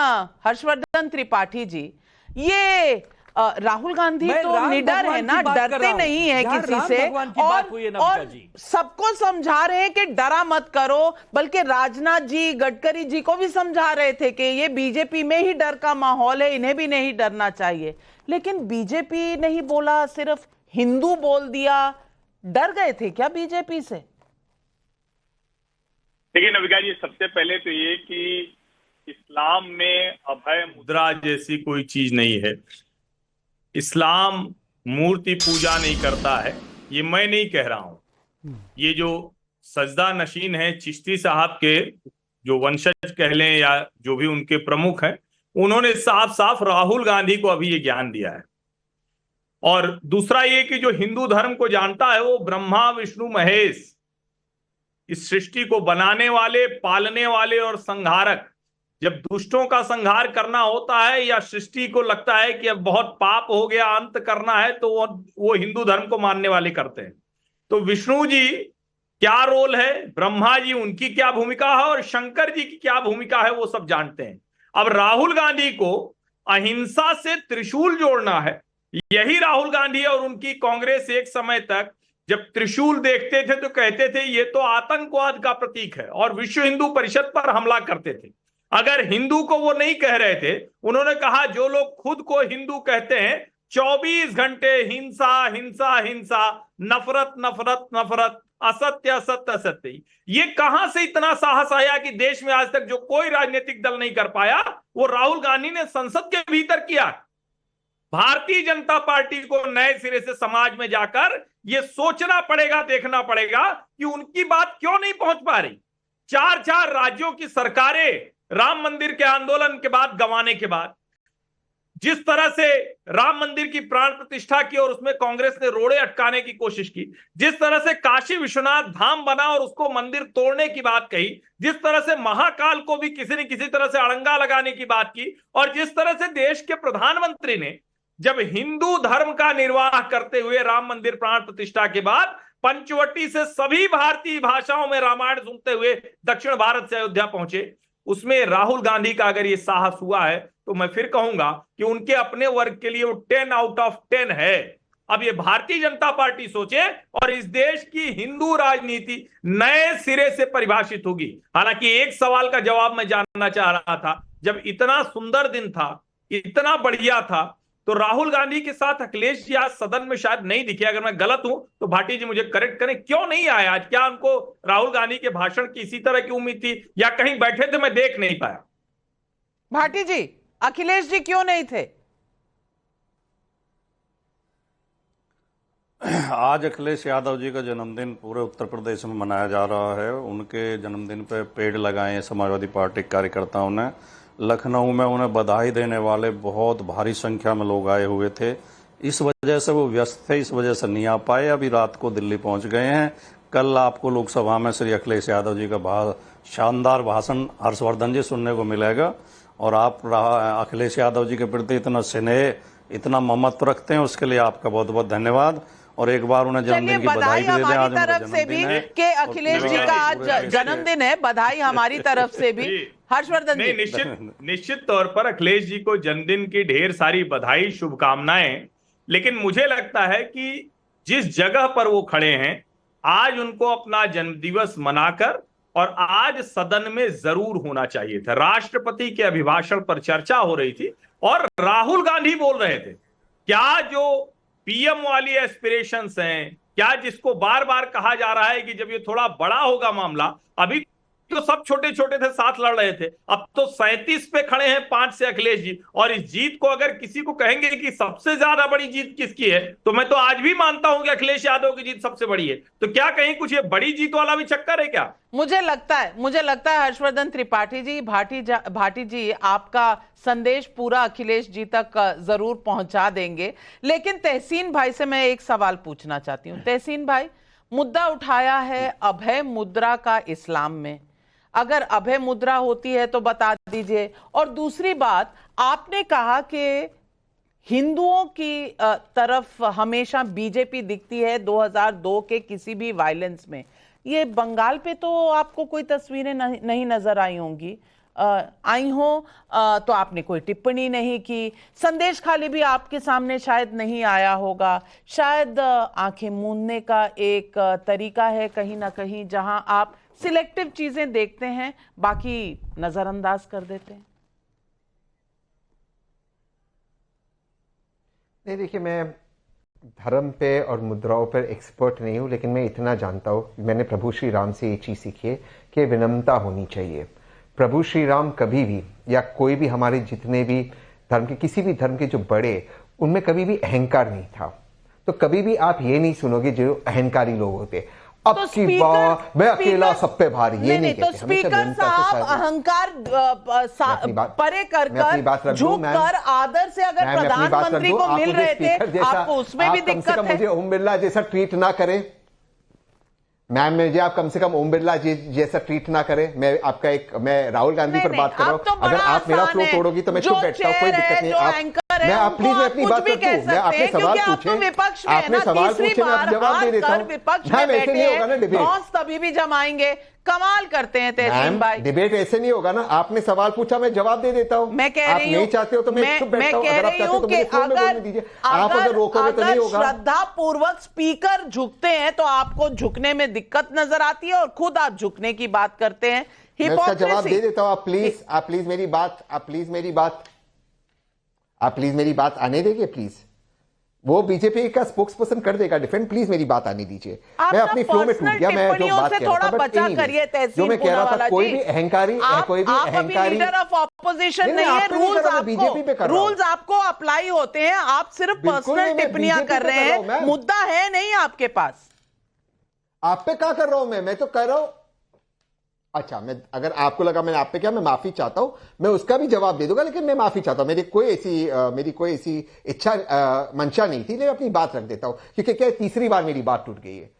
हर्षवर्धन त्रिपाठी जी, ये राहुल गांधी तो निडर है ना, डरते नहीं है किसी से, और सबको समझा रहे हैं कि डरा मत करो। बल्कि राजनाथ जी, गडकरी जी को भी समझा रहे थे कि ये बीजेपी में ही डर का माहौल है, इन्हें भी नहीं डरना चाहिए। लेकिन बीजेपी नहीं बोला, सिर्फ हिंदू बोल दिया। डर गए थे क्या बीजेपी से? देखिए नविका जी, सबसे पहले तो ये कि इस्लाम में अभय मुद्रा जैसी कोई चीज नहीं है। इस्लाम मूर्ति पूजा नहीं करता है, ये मैं नहीं कह रहा हूं। ये जो सजदा नशीन है चिश्ती साहब के, जो वंशज कह लें या जो भी उनके प्रमुख हैं, उन्होंने साफ साफ राहुल गांधी को अभी ये ज्ञान दिया है। और दूसरा ये कि जो हिंदू धर्म को जानता है वो ब्रह्मा विष्णु महेश, इस सृष्टि को बनाने वाले, पालने वाले और संहारक, जब दुष्टों का संहार करना होता है या सृष्टि को लगता है कि अब बहुत पाप हो गया, अंत करना है, तो वो हिंदू धर्म को मानने वाले करते हैं। तो विष्णु जी क्या रोल है, ब्रह्मा जी उनकी क्या भूमिका है और शंकर जी की क्या भूमिका है, वो सब जानते हैं। अब राहुल गांधी को अहिंसा से त्रिशूल जोड़ना है, यही राहुल गांधी और उनकी कांग्रेस एक समय तक जब त्रिशूल देखते थे तो कहते थे ये तो आतंकवाद का प्रतीक है और विश्व हिंदू परिषद पर हमला करते थे। अगर हिंदू को वो नहीं कह रहे थे, उन्होंने कहा जो लोग खुद को हिंदू कहते हैं 24 घंटे हिंसा हिंसा हिंसा, नफरत नफरत नफरत, असत्य असत्य असत्य। ये कहां से इतना साहस आया कि देश में आज तक जो कोई राजनीतिक दल नहीं कर पाया वो राहुल गांधी ने संसद के भीतर किया। भारतीय जनता पार्टी को नए सिरे से समाज में जाकर ये सोचना पड़ेगा, देखना पड़ेगा कि उनकी बात क्यों नहीं पहुंच पा रही। 4 राज्यों की सरकारें राम मंदिर के आंदोलन के बाद, गंवाने के बाद, जिस तरह से राम मंदिर की प्राण प्रतिष्ठा की और उसमें कांग्रेस ने रोड़े अटकाने की कोशिश की, जिस तरह से काशी विश्वनाथ धाम बना और उसको मंदिर तोड़ने की बात कही, जिस तरह से महाकाल को भी किसी न किसी तरह से अड़ंगा लगाने की बात की, और जिस तरह से देश के प्रधानमंत्री ने जब हिंदू धर्म का निर्वाह करते हुए राम मंदिर प्राण प्रतिष्ठा के बाद पंचवटी से सभी भारतीय भाषाओं में रामायण सुनते हुए दक्षिण भारत से अयोध्या पहुंचे, उसमें राहुल गांधी का अगर ये साहस हुआ है तो मैं फिर कहूंगा कि उनके अपने वर्ग के लिए वो 10 आउट ऑफ 10 है। अब ये भारतीय जनता पार्टी सोचे और इस देश की हिंदू राजनीति नए सिरे से परिभाषित होगी। हालांकि एक सवाल का जवाब मैं जानना चाह रहा था, जब इतना सुंदर दिन था, इतना बढ़िया था, तो राहुल गांधी के साथ अखिलेश जी आज सदन में शायद नहीं दिखे। अगर मैं गलत हूं तो भाटी जी मुझे करेक्ट करें, क्यों नहीं आए आज? क्या उनको राहुल गांधी के भाषण की इसी तरह की उम्मीद थी या कहीं बैठे थे मैं देख नहीं पाया? भाटी जी, अखिलेश जी क्यों नहीं थे? आज अखिलेश यादव जी का जन्मदिन पूरे उत्तर प्रदेश में मनाया जा रहा है। उनके जन्मदिन पे पेड़ लगाए हैं समाजवादी पार्टी कार्यकर्ताओं ने। लखनऊ में उन्हें बधाई देने वाले बहुत भारी संख्या में लोग आए हुए थे। इस वजह से वो व्यस्त थे, इस वजह से नहीं आ पाए। अभी रात को दिल्ली पहुंच गए हैं। कल आपको लोकसभा में श्री अखिलेश यादव जी का शानदार भाषण हर्षवर्धन जी सुनने को मिलेगा। और आप अखिलेश यादव जी के प्रति इतना स्नेह, इतना ममत्व रखते हैं, उसके लिए आपका बहुत बहुत धन्यवाद। और एक बार उन्हें जन्मदिन की बधाई भी दे दें। आज तरफ से भी कि अखिलेश जी का आज जन्मदिन है, बधाई हमारी तरफ से भी। हर्षवर्धन जी, निश्चित तौर पर अखिलेश जी को जन्मदिन की ढेर सारी बधाई, शुभकामनाएं। लेकिन मुझे लगता है कि जिस जगह पर वो खड़े हैं आज उनको अपना जन्मदिवस मनाकर और आज सदन में जरूर होना चाहिए था। राष्ट्रपति के अभिभाषण पर चर्चा हो रही थी और राहुल गांधी बोल रहे थे, क्या जो पीएम वाली एस्पिरेशंस हैं, क्या जिसको बार बार कहा जा रहा है कि जब ये थोड़ा बड़ा होगा मामला, अभी तो सब छोटे छोटे थे, साथ लड़ रहे थे, अब तो 37 पे खड़े हैं 5 से अखिलेश जी। और इस जीत को अगर किसी को कहेंगे कि सबसे ज्यादा बड़ी जीत किसकी है, तो मैं तो आज भी मानता हूं कि अखिलेश यादव की जीत सबसे बड़ी है। तो क्या कहीं कुछ ये बड़ी जीत वाला भी चक्कर है क्या? मुझे लगता है हर्षवर्धन त्रिपाठी जी, भाटी जी आपका संदेश पूरा अखिलेश जी तक जरूर पहुंचा देंगे। लेकिन तहसीन भाई से मैं एक सवाल पूछना चाहती हूं। तहसीन भाई, मुद्दा उठाया है अभय मुद्रा का इस्लाम में, अगर अभय मुद्रा होती है तो बता दीजिए। और दूसरी बात, आपने कहा कि हिंदुओं की तरफ हमेशा बीजेपी दिखती है 2002 के किसी भी वायलेंस में। ये बंगाल पे तो आपको कोई तस्वीरें नहीं नजर आई होंगी, आई हो तो आपने कोई टिप्पणी नहीं की। संदेश खाली भी आपके सामने शायद नहीं आया होगा। शायद आंखें मूंदने का एक तरीका है कहीं ना कहीं, जहां आप सिलेक्टिव चीजें देखते हैं, बाकी नजरअंदाज कर देते हैं। नहीं, देखिए, मैं धर्म पे और मुद्राओं पर एक्सपर्ट नहीं हूँ, लेकिन मैं इतना जानता हूँ, मैंने प्रभु श्री राम से ये चीज़ सीखी है कि विनम्रता होनी चाहिए। प्रभु श्री राम कभी भी, या कोई भी हमारे जितने भी धर्म के, किसी भी धर्म के जो बड़े, उनमें कभी भी अहंकार नहीं था। तो कभी भी आप ये नहीं सुनोगे जो अहंकारी लोग होते। अब की बार मैं अकेला सब पे भारी, ये नहीं तो स्पीकर साहब अहंकार परे कर झुक कर आदर से अगर प्रधानमंत्री को मिल रहे थे, आपको उसमें भी दिक्कत है। मुझे ओम बिरला जैसा ट्रीट ना करें मैम, मुझे आप कम से कम ओम बिरला जी जैसा ट्रीट ना करें। मैं राहुल गांधी पर बात कर रहा हूं। अगर आप मेरा फ्लो तोड़ोगी तो मैं चुप बैठता हूं, कोई दिक्कत नहीं। मैं आप प्लीज मैं अपनी बात करता हूं। मैं आपने सवाल पूछे, आपने सवाल पूछे, मैं जवाब दे देता हूं। मैम ऐसे नहीं होगा ना डिबेट, तभी भी जमाएंगे। कमाल करते हैं तहसीन भाई। डिबेट ऐसे नहीं होगा ना, आपने सवाल पूछा, मैं जवाब दे देता हूं। मैं कह रही हूं, नहीं चाहते हो तो मैं चुप बैठता हूं। अगर आप चाहते हो तो मुझे फोन में बोलने दीजिए। आप अगर रोकोगे तो नहीं होगा। श्रद्धा पूर्वक स्पीकर झुकते हैं तो आपको झुकने में दिक्कत नजर आती है और खुद आप झुकने की बात करते हैं। मैं इसका जवाब दे देता हूं। आप प्लीज मेरी बात आने देंगे प्लीज। वो बीजेपी का स्पोक्स पर्सन कर देगा डिफेंड, प्लीज मेरी बात आने दीजिए। मैं अपनी फ्लो में टूट गया। मैं जो बात कह रहा था, जो मैं कह रहा था, कोई भी अहंकारी लीडर ऑफ ऑपोजिशन नहीं है। रूल्स आपको अप्लाई होते हैं, आप सिर्फ पर्सनल टिप्पणियां कर रहे हैं। मुद्दा है नहीं आपके पास। आप पे क्या कर रहा हूं मैं तो कर रहा हूं। अच्छा, मैं अगर आपको लगा मैंने आप पे क्या, मैं माफी चाहता हूं, मैं उसका भी जवाब दे दूंगा, लेकिन मैं माफी चाहता हूं। मेरी कोई ऐसी इच्छा मंशा नहीं थी। मैं अपनी बात रख देता हूं, क्योंकि क्या तीसरी बार मेरी बात टूट गई है।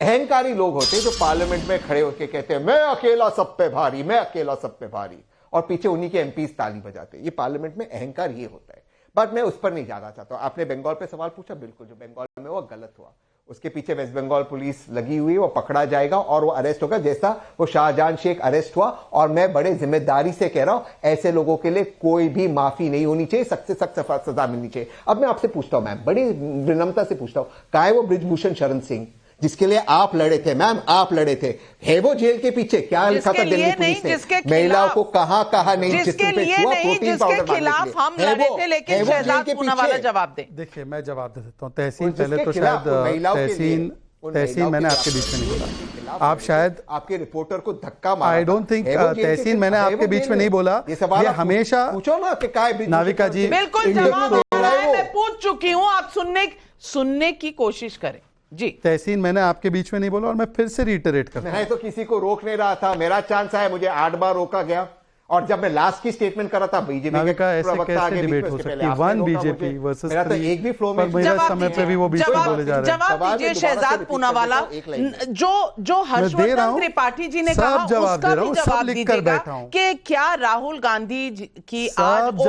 अहंकारी लोग होते हैं जो पार्लियामेंट में खड़े होकर कहते हैं मैं अकेला सब पे भारी, मैं अकेला सब पे भारी, और पीछे उन्हीं के एमपीज ताली बजाते हैं। ये पार्लियामेंट में अहंकार ये होता है। बट मैं उस पर नहीं जाना चाहता हूं। आपने बंगाल पे सवाल पूछा, बिल्कुल जो बंगाल में हुआ गलत हुआ। उसके पीछे वेस्ट बंगाल पुलिस लगी हुई है, वो पकड़ा जाएगा और वो अरेस्ट होगा, जैसा वो शाहजहां शेख अरेस्ट हुआ। और मैं बड़े जिम्मेदारी से कह रहा हूं, ऐसे लोगों के लिए कोई भी माफी नहीं होनी चाहिए, सख्त से सख्त सजा मिलनी चाहिए। अब मैं आपसे पूछता हूं मैम, बड़ी विनम्रता से पूछता हूं, कहा है वो बृजभूषण शरण सिंह जिसके लिए आप लड़े थे मैम, आप लड़े थे, है वो जेल के पीछे? क्या लिखा था दिल्ली पुलिस ने? महिलाओं को कहां नहीं, जिसके लिए नहीं, जिसके खिलाफ हम लड़े थे, लेकिन शहजाद पूनावाला जवाब दे। देखिए मैं जवाब दे देता हूं। तहसीन पहले तो शायद तहसीन मैंने आपके बीच में नहीं बोला। आप शायद आपके रिपोर्टर को धक्का मारा। आई डोंट थिंक तहसीन मैंने आपके बीच में नहीं बोला। ये हमेशा पूछो ना कि क्या है नाविका जी। बिल्कुल जवाब मैं पूछ चुकी हूं, आप सुनने की कोशिश करें जी। तहसीन मैंने आपके बीच में नहीं बोला और मैं फिर से रिटरेट करता हूं। मैं तो किसी को रोक नहीं रहा था, मेरा चांस आया, मुझे 8 बार रोका गया। और जब मैं लास्ट की स्टेटमेंट कर रहा था बीजेपी का ऐसे कैसे डिबेट हो सकती है? 1 बीजेपी वर्सेस 3। एक भी फ्लो में मेरा समय पे भी वो बीच में बोले जा रहे हैं। जवाब दीजिए शहजाद पूनावाला। जो हर्षवर्धन त्रिपाठी जी ने कहा उसका भी जवाब दीजिएगा कि क्या राहुल गांधी की आज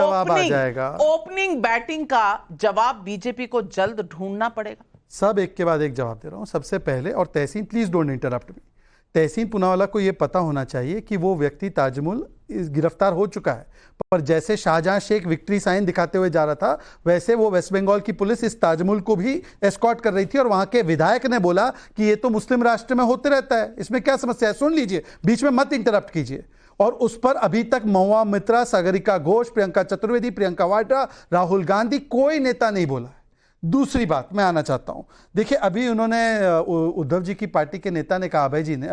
ओपनिंग बैटिंग का जवाब बीजेपी को जल्द ढूंढना पड़ेगा? सब एक के बाद एक जवाब दे रहा हूं। सबसे पहले, और तहसीन प्लीज डोंट इंटरप्ट मी, तहसीन पूनावाला को यह पता होना चाहिए कि वो व्यक्ति ताजमुल गिरफ्तार हो चुका है, पर जैसे शाहजहां शेख विक्ट्री साइन दिखाते हुए जा रहा था, वैसे वो वेस्ट बंगाल की पुलिस इस ताजमुल को भी एस्कॉर्ट कर रही थी। और वहां के विधायक ने बोला कि ये तो मुस्लिम राष्ट्र में होते रहता है, इसमें क्या समस्या है? सुन लीजिए, बीच में मत इंटरप्ट कीजिए। और उस पर अभी तक महुआ मित्रा, सागरिका घोष, प्रियंका चतुर्वेदी, प्रियंका वाड्रा, राहुल गांधी, कोई नेता नहीं बोला है। दूसरी बात मैं आना चाहता हूं, देखिए अभी उन्होंने उद्धव जी की पार्टी के नेता ने कहा, अभय जी ने,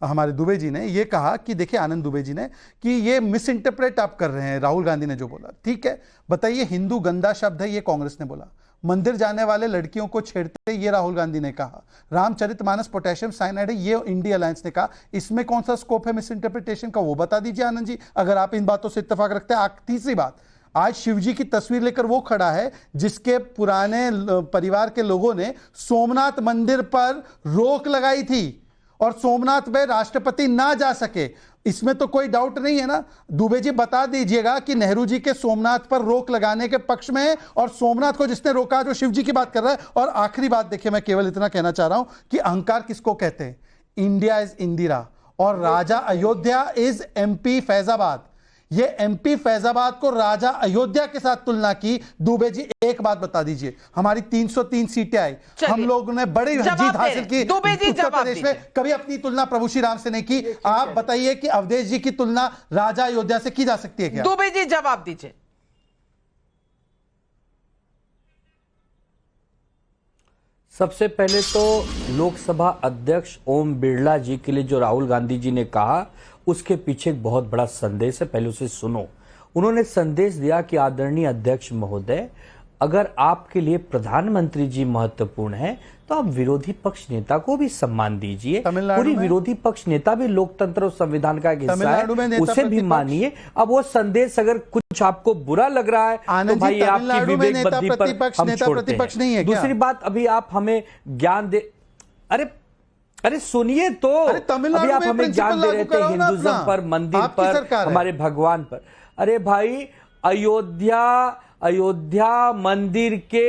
हमारे दुबे जी ने ये कहा कि देखिए आनंद दुबे जी ने, कि ये मिस इंटरप्रेट आप कर रहे हैं राहुल गांधी ने जो बोला। ठीक है, बताइए, हिंदू गंदा शब्द है, ये कांग्रेस ने बोला। मंदिर जाने वाले लड़कियों को छेड़ते, ये राहुल गांधी ने कहा। रामचरितमानस पोटेशियम साइनाइड है, ये इंडिया अलायंस ने कहा। इसमें कौन सा स्कोप है मिस इंटरप्रिटेशन का, वो बता दीजिए आनंद जी, अगर आप इन बातों से इत्तेफाक रखते हैं। तीसरी बात, आज शिवजी की तस्वीर लेकर वो खड़ा है जिसके पुराने परिवार के लोगों ने सोमनाथ मंदिर पर रोक लगाई थी और सोमनाथ में राष्ट्रपति ना जा सके। इसमें तो कोई डाउट नहीं है ना? दुबे जी बता दीजिएगा कि नेहरू जी के सोमनाथ पर रोक लगाने के पक्ष में है, और सोमनाथ को जिसने रोका जो शिव जी की बात कर रहा है। और आखिरी बात देखिए, मैं केवल इतना कहना चाह रहा हूं कि अहंकार किसको कहते हैं? इंडिया इज इंदिरा और राजा अयोध्या इज एमपी फैजाबाद। ये एमपी फैजाबाद को राजा अयोध्या के साथ तुलना की। दुबे जी एक बात बता दीजिए, हमारी 303 सीटें आई, हम लोगों ने बड़ी जीत हासिल की उत्तर प्रदेश में, कभी अपनी तुलना प्रभु श्री राम से नहीं की। आप बताइए कि अवधेश जी की तुलना राजा अयोध्या से की जा सकती है क्या? दुबे जी जवाब दीजिए। सबसे पहले तो लोकसभा अध्यक्ष ओम बिरला जी के लिए जो राहुल गांधी जी ने कहा, उसके पीछे एक बहुत बड़ा संदेश है, पहले उसे सुनो। उन्होंने संदेश दिया कि आदरणीय अध्यक्ष महोदय, अगर आपके लिए प्रधानमंत्री जी महत्वपूर्ण है तो आप विरोधी पक्ष नेता को भी सम्मान दीजिए। पूरी विरोधी पक्ष नेता भी लोकतंत्र और संविधान का एक हिस्सा है, उसे भी मानिए। अब वो संदेश अगर कुछ आपको बुरा लग रहा है तो भाई आपकी विवेक बुद्धि पर हम छोड़ते हैं। दूसरी बात, अभी आप हमें ज्ञान दे, अरे सुनिए तो, अभी आप हमें ज्ञान दे रहे थे हिंदुज्म पर, मंदिर पर, हमारे भगवान पर। अरे भाई, अयोध्या मंदिर के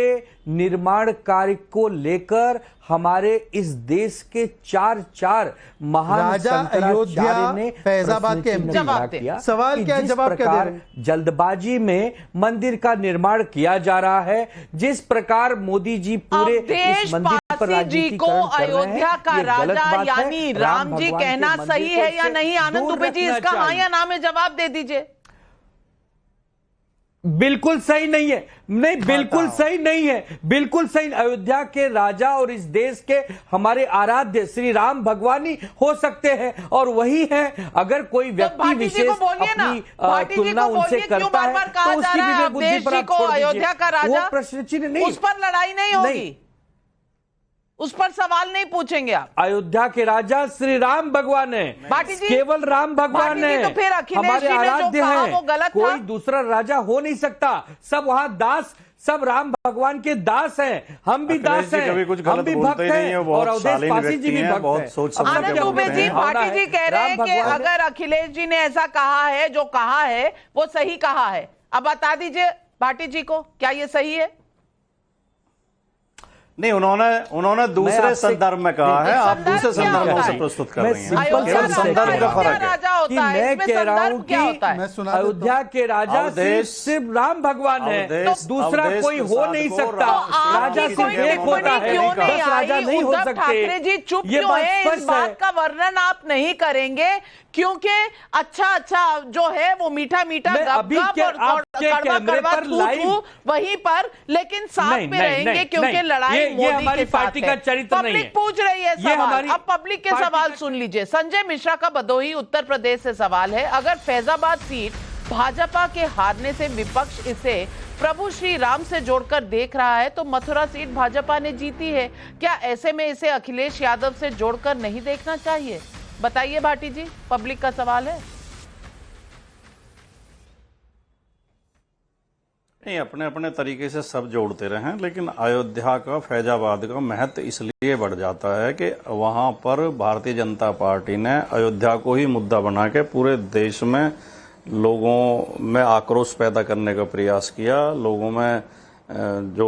निर्माण कार्य को लेकर हमारे इस देश के चार महान शंकराचार्य ने फैजाबाद के जवाब दिया। सवाल क्या है, जवाब क्या दे रहे? जल्दबाजी में मंदिर का निर्माण किया जा रहा है, जिस प्रकार मोदी जी पूरे इस मंदिर पर राजनीति को अयोध्या का राजा यानी राम जी कहना सही है या नहीं? आनंद दुबे जी, इसका हाँ या ना में जवाब दे दीजिए। बिल्कुल सही नहीं है, नहीं बिल्कुल सही नहीं है, बिल्कुल सही। अयोध्या के राजा और इस देश के हमारे आराध्य श्री राम भगवान ही हो सकते हैं, और वही है। अगर कोई व्यक्ति विशेष अपनी तुलना उनसे करता है तो उसकी विवेक बुद्धि पर आप छोड़ दीजिए, वो प्रश्न चिन्ह नहीं, उस पर लड़ाई नहीं होगी, उस पर सवाल नहीं पूछेंगे आप। अयोध्या के राजा श्री राम भगवान है, केवल राम भगवान है, तो फिर हमारे आराध्य हैं, कोई दूसरा राजा हो नहीं सकता। सब वहां दास, सब राम भगवान के दास हैं, हम भी दास हैं, हम भी भक्त हैं, और अवधेश पासी जी भी भक्त हैं। आनंद दुबे जी, भाटी जी कह रहे हैं कि अगर अखिलेश जी ने ऐसा कहा है, जो कहा है वो सही कहा है। अब बता दीजिए भाटी जी को, क्या ये सही है? नहीं, उन्होंने दूसरे संदर्भ में कहा है, आप दूसरे संदर्भ में प्रस्तुत कर रही हैं। संदर्भ का फर्क है कि मैं कह रहा हूं कि अयोध्या के राजा सिर्फ राम भगवान है, दूसरा कोई हो नहीं सकता। राजा सिर्फ एक होता है, 10 राजा नहीं हो सकते। ठाकरे जी चुप क्यों है? इस बात का वर्णन आप नहीं करेंगे क्योंकि अच्छा जो है वो मीठा गप और कड़वा वहीं पर, लेकिन साथ में रहेंगे क्योंकि लड़ाई मोदी के पार्टी का चरित्र नहीं है। पब्लिक पूछ रही है सवाल, अब पब्लिक के सवाल सुन लीजिए। संजय मिश्रा का भदोही उत्तर प्रदेश से सवाल है, अगर फैजाबाद सीट भाजपा के हारने से विपक्ष इसे प्रभु श्री राम से जोड़कर देख रहा है तो मथुरा सीट भाजपा ने जीती है, क्या ऐसे में इसे अखिलेश यादव से जोड़कर नहीं देखना चाहिए? बताइए भाटी जी, पब्लिक का सवाल है। नहीं, अपने अपने तरीके से सब जोड़ते रहे, लेकिन अयोध्या का, फैजाबाद का महत्व इसलिए बढ़ जाता है कि वहां पर भारतीय जनता पार्टी ने अयोध्या को ही मुद्दा बना के पूरे देश में लोगों में आक्रोश पैदा करने का प्रयास किया, लोगों में जो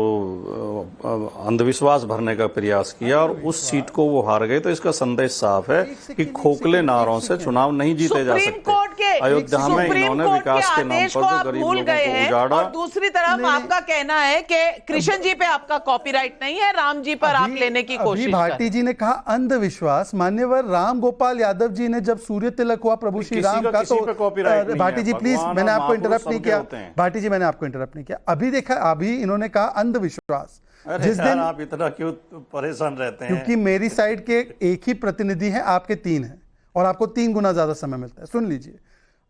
अंधविश्वास भरने का प्रयास किया, और उस सीट को वो हार गए। तो इसका संदेश साफ है कि खोखले नारों से चुनाव नहीं जीते जा सकते। अयोध्या में इन्होंने विकास के नाम पर जो गरीब लोगों को उजाड़ा। और दूसरी तरफ आपका कहना है कि कृष्ण जी पे आपका कॉपीराइट नहीं है, राम जी पर आप लेने की कोशिश। भाटी जी ने कहा अंधविश्वास। मान्यवर राम गोपाल यादव जी ने जब सूर्य तिलक हुआ प्रभु श्री राम का, तो भाटी जी प्लीज, मैंने आपको इंटरप्ट नहीं किया। भाटी जी, मैंने आपको इंटरप्ट नहीं किया। अभी देखा, अभी इन्होंने कहा अंधविश्वास। जिस दिन आप इतना क्यों परेशान रहते हैं? क्योंकि मेरी साइड के एक ही प्रतिनिधि हैं, आपके 3 हैं, और आपको 3 गुना ज्यादा समय मिलता है। सुन लीजिए,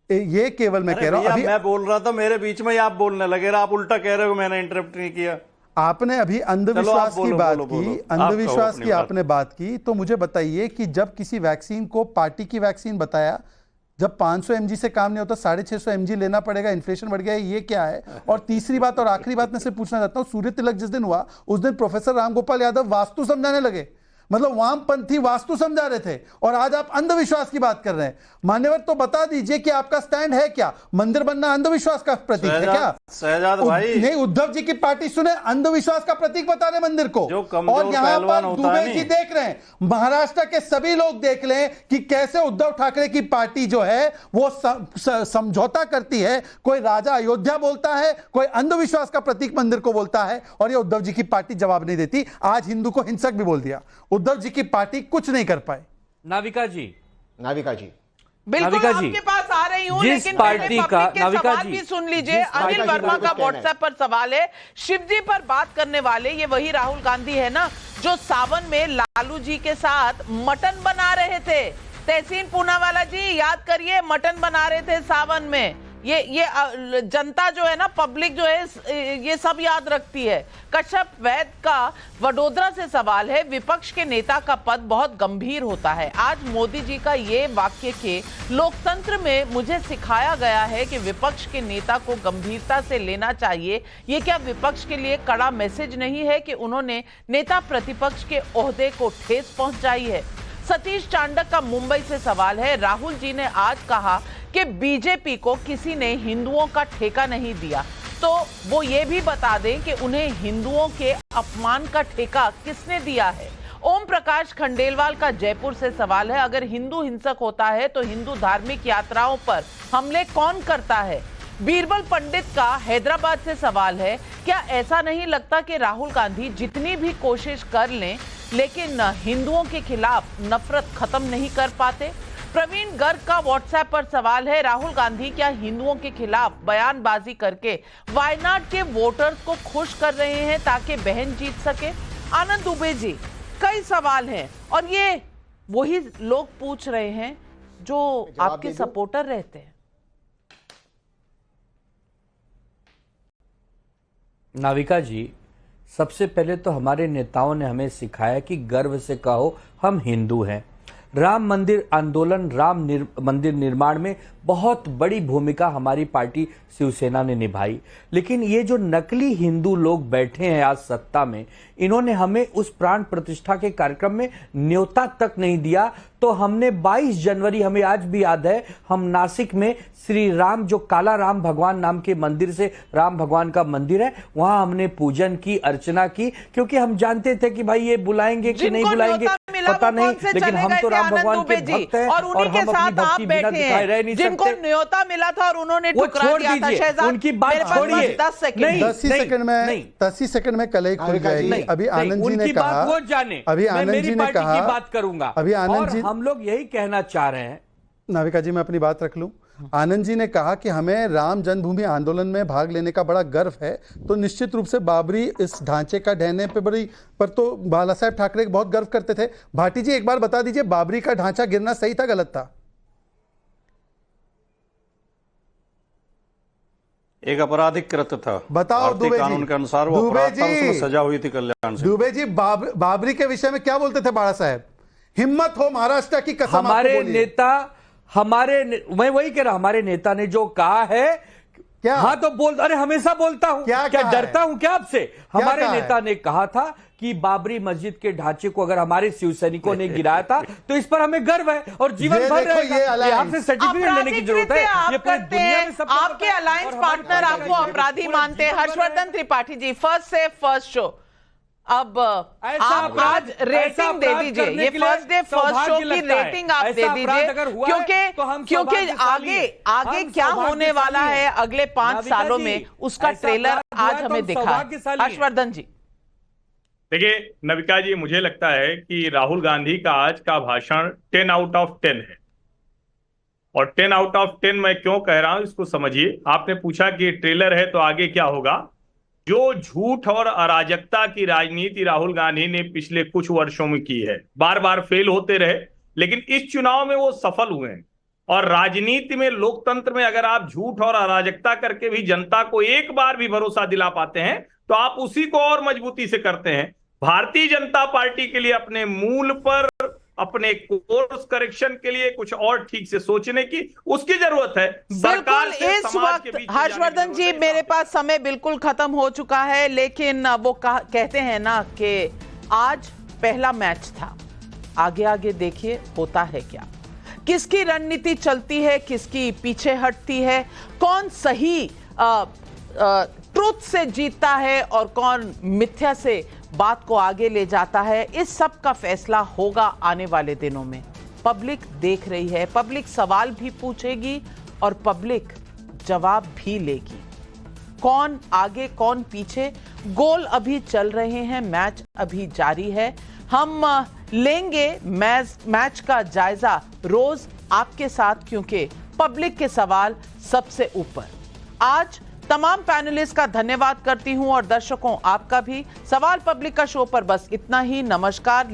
ये केवल मैं कह रहा हूं, अभी मैं बोल रहा था, मेरे बीच में आप बोलने लगे, आप उल्टा कह रहे हो मैंने इंटरप्ट नहीं किया। आपने अभी अंधविश्वास की बात की, अंधविश्वास की आपने बात की, तो मुझे बताइए कि जब किसी वैक्सीन को पार्टी की वैक्सीन बताया, जब 500 mg से काम नहीं होता 650 mg लेना पड़ेगा, इन्फ्लेशन बढ़ गया है, ये क्या है? और तीसरी बात और आखिरी बात मैं से पूछना चाहता हूं, सूर्य तिलक जिस दिन हुआ उस दिन प्रोफेसर रामगोपाल यादव वास्तु समझाने लगे, मतलब वामपंथी वास्तु समझा रहे थे, और आज आप अंधविश्वास की बात कर रहे हैं। मान्यवर, तो बता दीजिए कि आपका स्टैंड है क्या? मंदिर बनना अंधविश्वास का प्रतीक है क्या? शहजाद भाई, नहीं, उद्धव जी की पार्टी सुने, अंधविश्वास का प्रतीक बता रहे मंदिर को। और यहाँ पर दुबे जी देख रहे हैं, महाराष्ट्र के सभी लोग देख लें कि कैसे उद्धव ठाकरे की पार्टी जो है वो समझौता करती है। कोई राजा अयोध्या बोलता है, कोई अंधविश्वास का प्रतीक मंदिर को बोलता है, और ये उद्धव जी की पार्टी जवाब नहीं देती। आज हिंदू को हिंसक भी बोल दिया। उद्धव जी की पार्टी कुछ नहीं कर पाए। नाविका जी बिल्कुल आपके पास आ रही हूं, लेकिन पार्टी का सवाल भी सुन लीजिए। अनिल वर्मा का व्हाट्सएप पर सवाल है, शिवजी पर बात करने वाले ये वही राहुल गांधी है ना जो सावन में लालू जी के साथ मटन बना रहे थे? तहसीन पूनावाला जी याद करिए, मटन बना रहे थे सावन में। ये जनता जो है ना, पब्लिक जो है, ये सब याद रखती है। कश्यप वैद का वडोदरा से सवाल है, विपक्ष के नेता का पद बहुत गंभीर होता है। आज मोदी जी का ये वाक्य के लोकतंत्र में मुझे सिखाया गया है कि विपक्ष के नेता को गंभीरता से लेना चाहिए। ये क्या विपक्ष के लिए कड़ा मैसेज नहीं है कि उन्होंने नेता प्रतिपक्ष के ओहदे को ठेस पहुंचाई है? सतीश चांडक का मुंबई से सवाल है, राहुल जी ने आज कहा कि बीजेपी को किसी ने हिंदुओं का ठेका नहीं दिया, तो वो ये भी बता दें कि उन्हें हिंदुओं के अपमान का ठेका किसने दिया है? ओम प्रकाश खंडेलवाल का जयपुर से सवाल है, अगर हिंदू हिंसक होता है तो हिंदू धार्मिक यात्राओं पर हमले कौन करता है? बीरबल पंडित का हैदराबाद से सवाल है, क्या ऐसा नहीं लगता कि राहुल गांधी जितनी भी कोशिश कर लें लेकिन हिंदुओं के खिलाफ नफरत खत्म नहीं कर पाते? प्रवीण गर्ग का व्हाट्सएप पर सवाल है, राहुल गांधी क्या हिंदुओं के खिलाफ बयानबाजी करके वायनाड के वोटर्स को खुश कर रहे हैं ताकि बहन जीत सके? आनंद दुबे जी, कई सवाल हैं और ये वही लोग पूछ रहे हैं जो आपके सपोर्टर रहते हैं। नाविका जी, सबसे पहले तो हमारे नेताओं ने हमें सिखाया कि गर्व से कहो हम हिंदू हैं। राम मंदिर आंदोलन, मंदिर निर्माण में बहुत बड़ी भूमिका हमारी पार्टी शिवसेना ने निभाई, लेकिन ये जो नकली हिंदू लोग बैठे हैं आज सत्ता में, इन्होंने हमें उस प्राण प्रतिष्ठा के कार्यक्रम में न्योता तक नहीं दिया। तो हमने 22 जनवरी, हमें आज भी याद है, हम नासिक में श्री राम, जो काला राम भगवान नाम के मंदिर से राम भगवान का मंदिर है, वहां हमने पूजन की, अर्चना की, क्योंकि हम जानते थे कि भाई ये बुलाएंगे कि नहीं बुलाएंगे पता नहीं, लेकिन हम तो राम भगवान के भक्त हैं और उनके साथ आप बैठे हैं। जिनको न्योता मिला था और उन्होंने ठुकरा दिया था, शहजाद, उनकी बात छोड़िए, 10 सेकंड में कलई खुल जाएगी। अभी आनंद जी ने कहा, वो जाने, अभी आनंद जी ने कहा, बात करूंगा, अभी आनंद जी, हम लोग यही कहना चाह रहे हैं। नाविका जी, मैं अपनी बात रख लूं। आनंद जी ने कहा कि हमें राम जन्मभूमि आंदोलन में भाग लेने का बड़ा गर्व है, तो निश्चित रूप से बाबरी इस ढांचे का ढहने पर तो बाला साहेब ठाकरे बहुत गर्व करते थे। भाटी जी, एक बार बता दीजिए, बाबरी का ढांचा गिरना सही था गलत था? एक आपराधिक कृत्य था, बताओ दुबे जी, कानून के अनुसार वो अपराध था, उसमें सजा हुई थी कल्याण सिंह। दुबे जी, बाबरी के विषय में क्या बोलते थे बाला साहेब? हिम्मत हो महाराष्ट्र की कसम, हमारे नेता, मैं वही कह रहा, हमारे नेता ने जो कहा है क्या? हाँ तो बोल, अरे हमेशा बोलता हूं, क्या डरता हूं क्या आपसे? हमारे नेता ने कहा था कि बाबरी मस्जिद के ढांचे को अगर हमारे शिव सैनिकों ने गिराया था तो इस पर हमें गर्व है और जीवन भर रहेगा। आपसे सर्टिफिकेट लेने की जरूरत है। ये पूरी दुनिया में सब आपके अलायंस पार्टनर आपको अपराधी मानते हैं। हर्षवर्धन त्रिपाठी जी, फर्स्ट से फर्स्ट शो, अब आप आज रेटिंग दे दीजिए, ये फर्स्ट डे फर्स्ट शो की रेटिंग आप दे दीजिए, क्योंकि आगे क्या होने वाला है अगले 5 सालों में उसका ट्रेलर आज हमें दिखा। हर्षवर्धन जी, देखिए नविका जी, मुझे लगता है कि राहुल गांधी का आज का भाषण 10 आउट ऑफ 10 है, और 10 आउट ऑफ 10 मैं क्यों कह रहा हूं इसको समझिए। आपने पूछा कि ट्रेलर है तो आगे क्या होगा। जो झूठ और अराजकता की राजनीति राहुल गांधी ने पिछले कुछ वर्षों में की है, बार बार फेल होते रहे, लेकिन इस चुनाव में वो सफल हुए हैं। और राजनीति में, लोकतंत्र में अगर आप झूठ और अराजकता करके भी जनता को एक बार भी भरोसा दिला पाते हैं तो आप उसी को और मजबूती से करते हैं। भारतीय जनता पार्टी के लिए अपने मूल पर, अपने कोर्स करेक्शन के लिए कुछ और ठीक से सोचने की उसकी जरूरत है। बिल्कुल, इस वक्त हर्षवर्धन जी, मेरे पास समय बिल्कुल खत्म हो चुका है, लेकिन वो कहते हैं ना कि आज पहला मैच था, आगे आगे देखिए होता है क्या, किसकी रणनीति चलती है, किसकी पीछे हटती है, कौन सही ट्रुथ से जीतता है और कौन मिथ्या से बात को आगे ले जाता है। इस सब का फैसला होगा आने वाले दिनों में। पब्लिक देख रही है, पब्लिक सवाल भी पूछेगी और पब्लिक जवाब भी लेगी। कौन आगे कौन पीछे, गोल अभी चल रहे हैं, मैच अभी जारी है। हम लेंगे मैच का जायजा रोज आपके साथ, क्योंकि पब्लिक के सवाल सबसे ऊपर। आज तमाम पैनलिस्ट का धन्यवाद करती हूं और दर्शकों आपका भी। सवाल पब्लिक का शो पर बस इतना ही। नमस्कार।